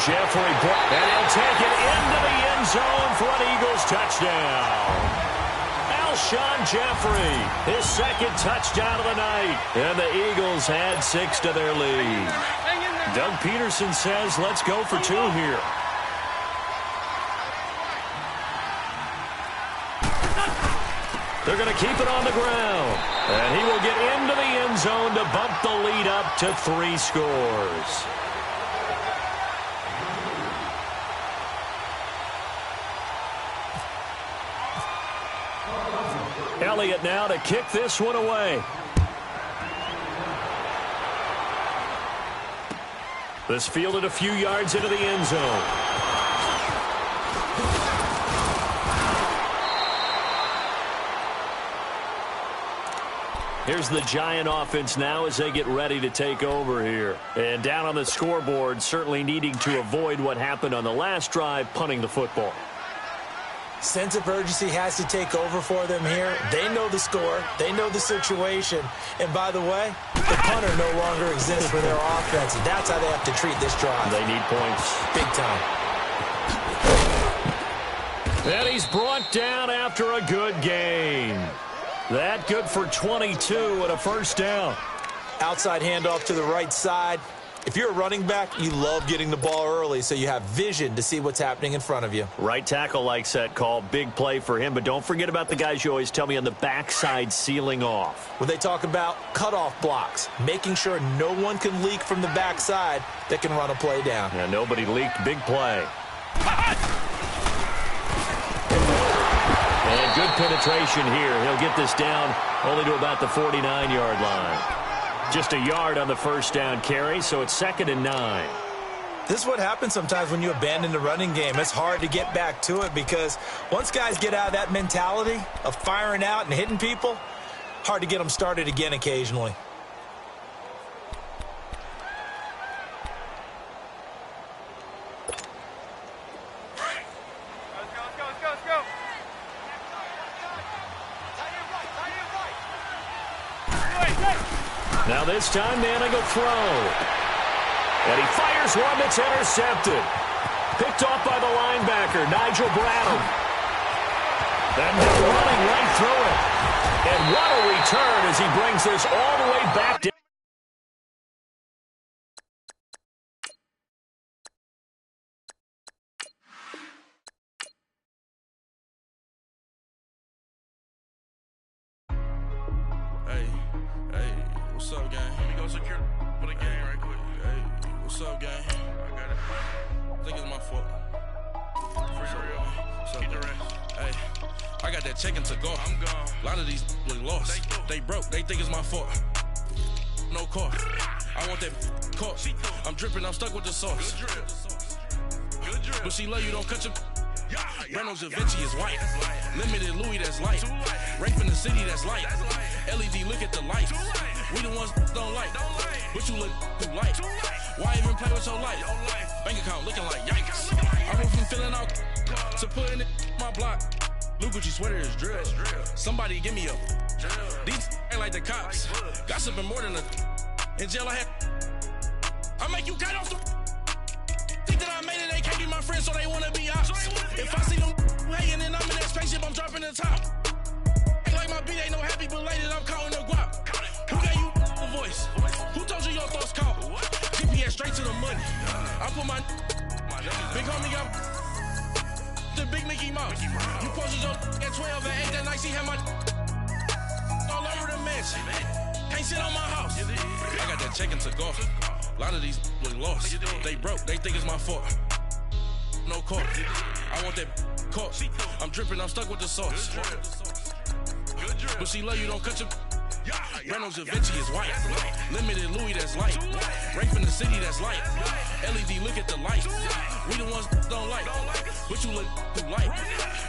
Jeffrey, and he'll take it into the end zone for an Eagles touchdown. Alshon Jeffrey, his second touchdown of the night. And the Eagles add 6 to their lead. Doug Peterson says, let's go for 2 here. They're going to keep it on the ground. And he will get into the end zone to bump the lead up to 3 scores. Elliott now to kick this one away. This fielded a few yards into the end zone. Here's the Giant offense now as they get ready to take over here. And down on the scoreboard, certainly needing to avoid what happened on the last drive, punting the football. Sense of urgency has to take over for them here. They know the score. They know the situation. And by the way, the punter no longer exists for their offense. That's how they have to treat this drive. They need points. Big time. And he's brought down after a good gain. That good for 22 and a first down. Outside handoff to the right side. If you're a running back, you love getting the ball early so you have vision to see what's happening in front of you. Right tackle likes that call. Big play for him. But don't forget about the guys you always tell me on the backside sealing off. When they talk about cutoff blocks, making sure no one can leak from the backside that can run a play down. Yeah, nobody leaked. Big play. And good penetration here. He'll get this down only to about the 49-yard line. Just a yard on the first down carry, so it's 2nd and 9. This is what happens sometimes when you abandon the running game. It's hard to get back to it because once guys get out of that mentality of firing out and hitting people, hard to get them started again occasionally. Now this time, Manning will throw. And he fires one that's intercepted. Picked off by the linebacker, Nigel Bradham. And they're running right through it. And what a return as he brings this all the way back down. What's up, gang? Let me go secure for the game right quick. Hey, what's up, gang? I got it. I think it's my fault. For real. What's up, keep the rest. Hey, I got that chicken to go. I'm gone. A lot of these look lost. They broke. They think it's my fault. No car. I want that caught. I'm dripping. I'm stuck with the sauce. Good drip. But she love you. Don't cut your... Reynolds Da Vinci is white. Limited Louis, that's light. Rape in the city, that's light. LED, look at the lights. We the ones don't like. But you look too light. Why even play with your life? Bank account looking like yikes. I went from filling out to putting it in my block. Look what you sweater is drill. Somebody give me a. These ain't like the cops. Gossiping more than a. In jail I had. I make you cut off the. Think that I made it, they can't be my friends, so they wanna be ops. If I see them hating and I'm in that spaceship, I'm dropping the top. Ain't like my beat ain't no happy belated, I'm calling the guap. Who gave you a voice? Who told you your thoughts count? GPS straight to the money. I put my big homie got the big Mickey Mouse. You posted your at 12 and 8 that night, she had my all over the mansion. Can't sit on my house. I got that check into golf. A lot of these look lost. They broke, they think it's my fault. No car. I want that caught. I'm dripping, I'm stuck with the sauce. But she love you, don't cut your. Reynolds Da Vinci is white. Limited Louis, that's light. Rape in the city, that's light. LED, look at the lights. We the ones don't like. But you look too light.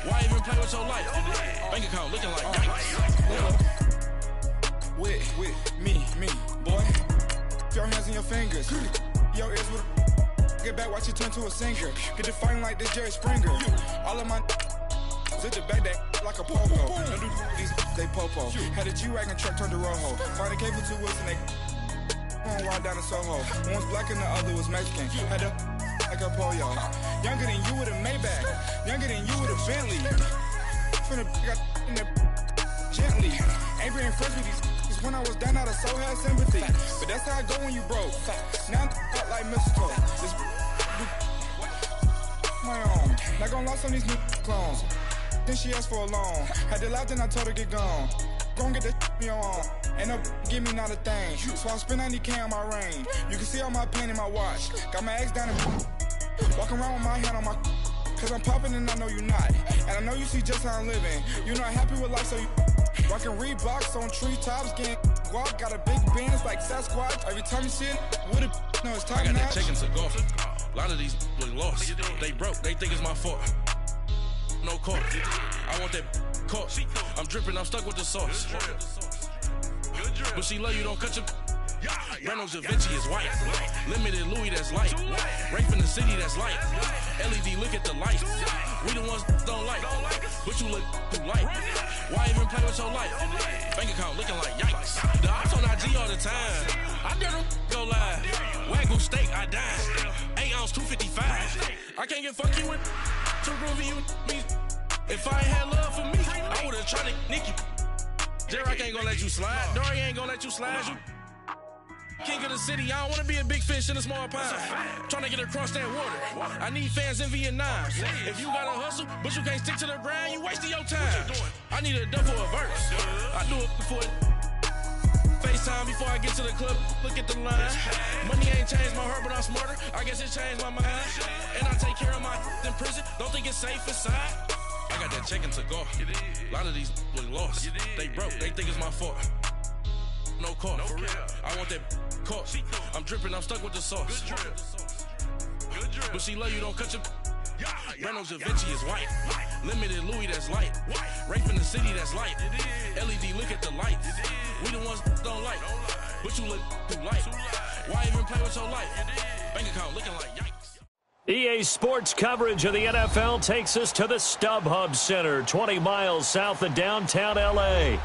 Why even play with your life? Bank account looking like yikes. With me, boy. Your hands and your fingers. Your ears with a get back, watch it turn to a singer. Get the fighting like this Jerry Springer. All of my zit the back that like like a popo. Don't do these, they popo. Had a G-Wagon truck turned to Rojo. Find a cable 2 wheels and they on ride down to Soho. One was black and the other was Mexican. Had a like a pollo. Younger than you with a Maybach. Younger than you with a Bentley. From the got in the gently. Ain't been friends with these when I was down out of so had sympathy. But that's how I go when you broke. Now I'm out like mistletoe. This my own. Not gonna lost on these new clones. Then she asked for a loan. Had to laugh, then I told her get gone. Gon' get that me on. Ain't no give me not a thing. So I spend 90K on my range. You can see all my pain in my watch. Got my ex down and walking around with my hand on my. Cause I'm popping and I know you not. And I know you see just how I'm living. You're not happy with life, so you rockin' Reeboks on treetops, getting guap. Got a big Benz like Sasquatch. Every time you see it, with it, no, it's top notch. I got that chicken to go. A lot of these look lost. They broke, they think it's my fault. No court. I want that court. I'm dripping, I'm stuck with the sauce. But she love you, don't cut your. Reynolds Da Vinci is white. Limited Louis, that's light. Rape in the city, that's light. LED, look at the lights. We the ones don't like. But you look too light. Why even play with your life? Bank account looking like yikes. The ops on IG all the time. I dare them go live. Wagyu steak, I died. 8 ounce, 255. I can't get fuck you with too groovy you me. If I ain't had love for me, I would've tried to nick you. Derek ain't gonna let you slide. Dory ain't gonna let you slide. You king of the city, I don't wanna be a big fish in a small pond. Trying to get across that water. I need fans in Vietnam. If you gotta hustle, but you can't stick to the grind, you wasting your time. I need a dub for a verse. I do it for it. FaceTime before I get to the club, look at the line. Money ain't changed my heart, but I'm smarter. I guess it changed my mind. And I take care of my in prison. Don't think it's safe inside. I got that chicken to go. A lot of these look lost. They broke, they think it's my fault. No court. I want that court. I'm dripping, I'm stuck with the sauce. But she love you, don't cut your. Reynolds Da Vinci is white. Limited Louis, that's light. Rape in the city, that's light. LED, look at the lights. We the ones don't like. But you look too light. Why even play with your life? Bank account looking like yikes. EA Sports coverage of the NFL takes us to the StubHub Center, 20 miles south of downtown L.A.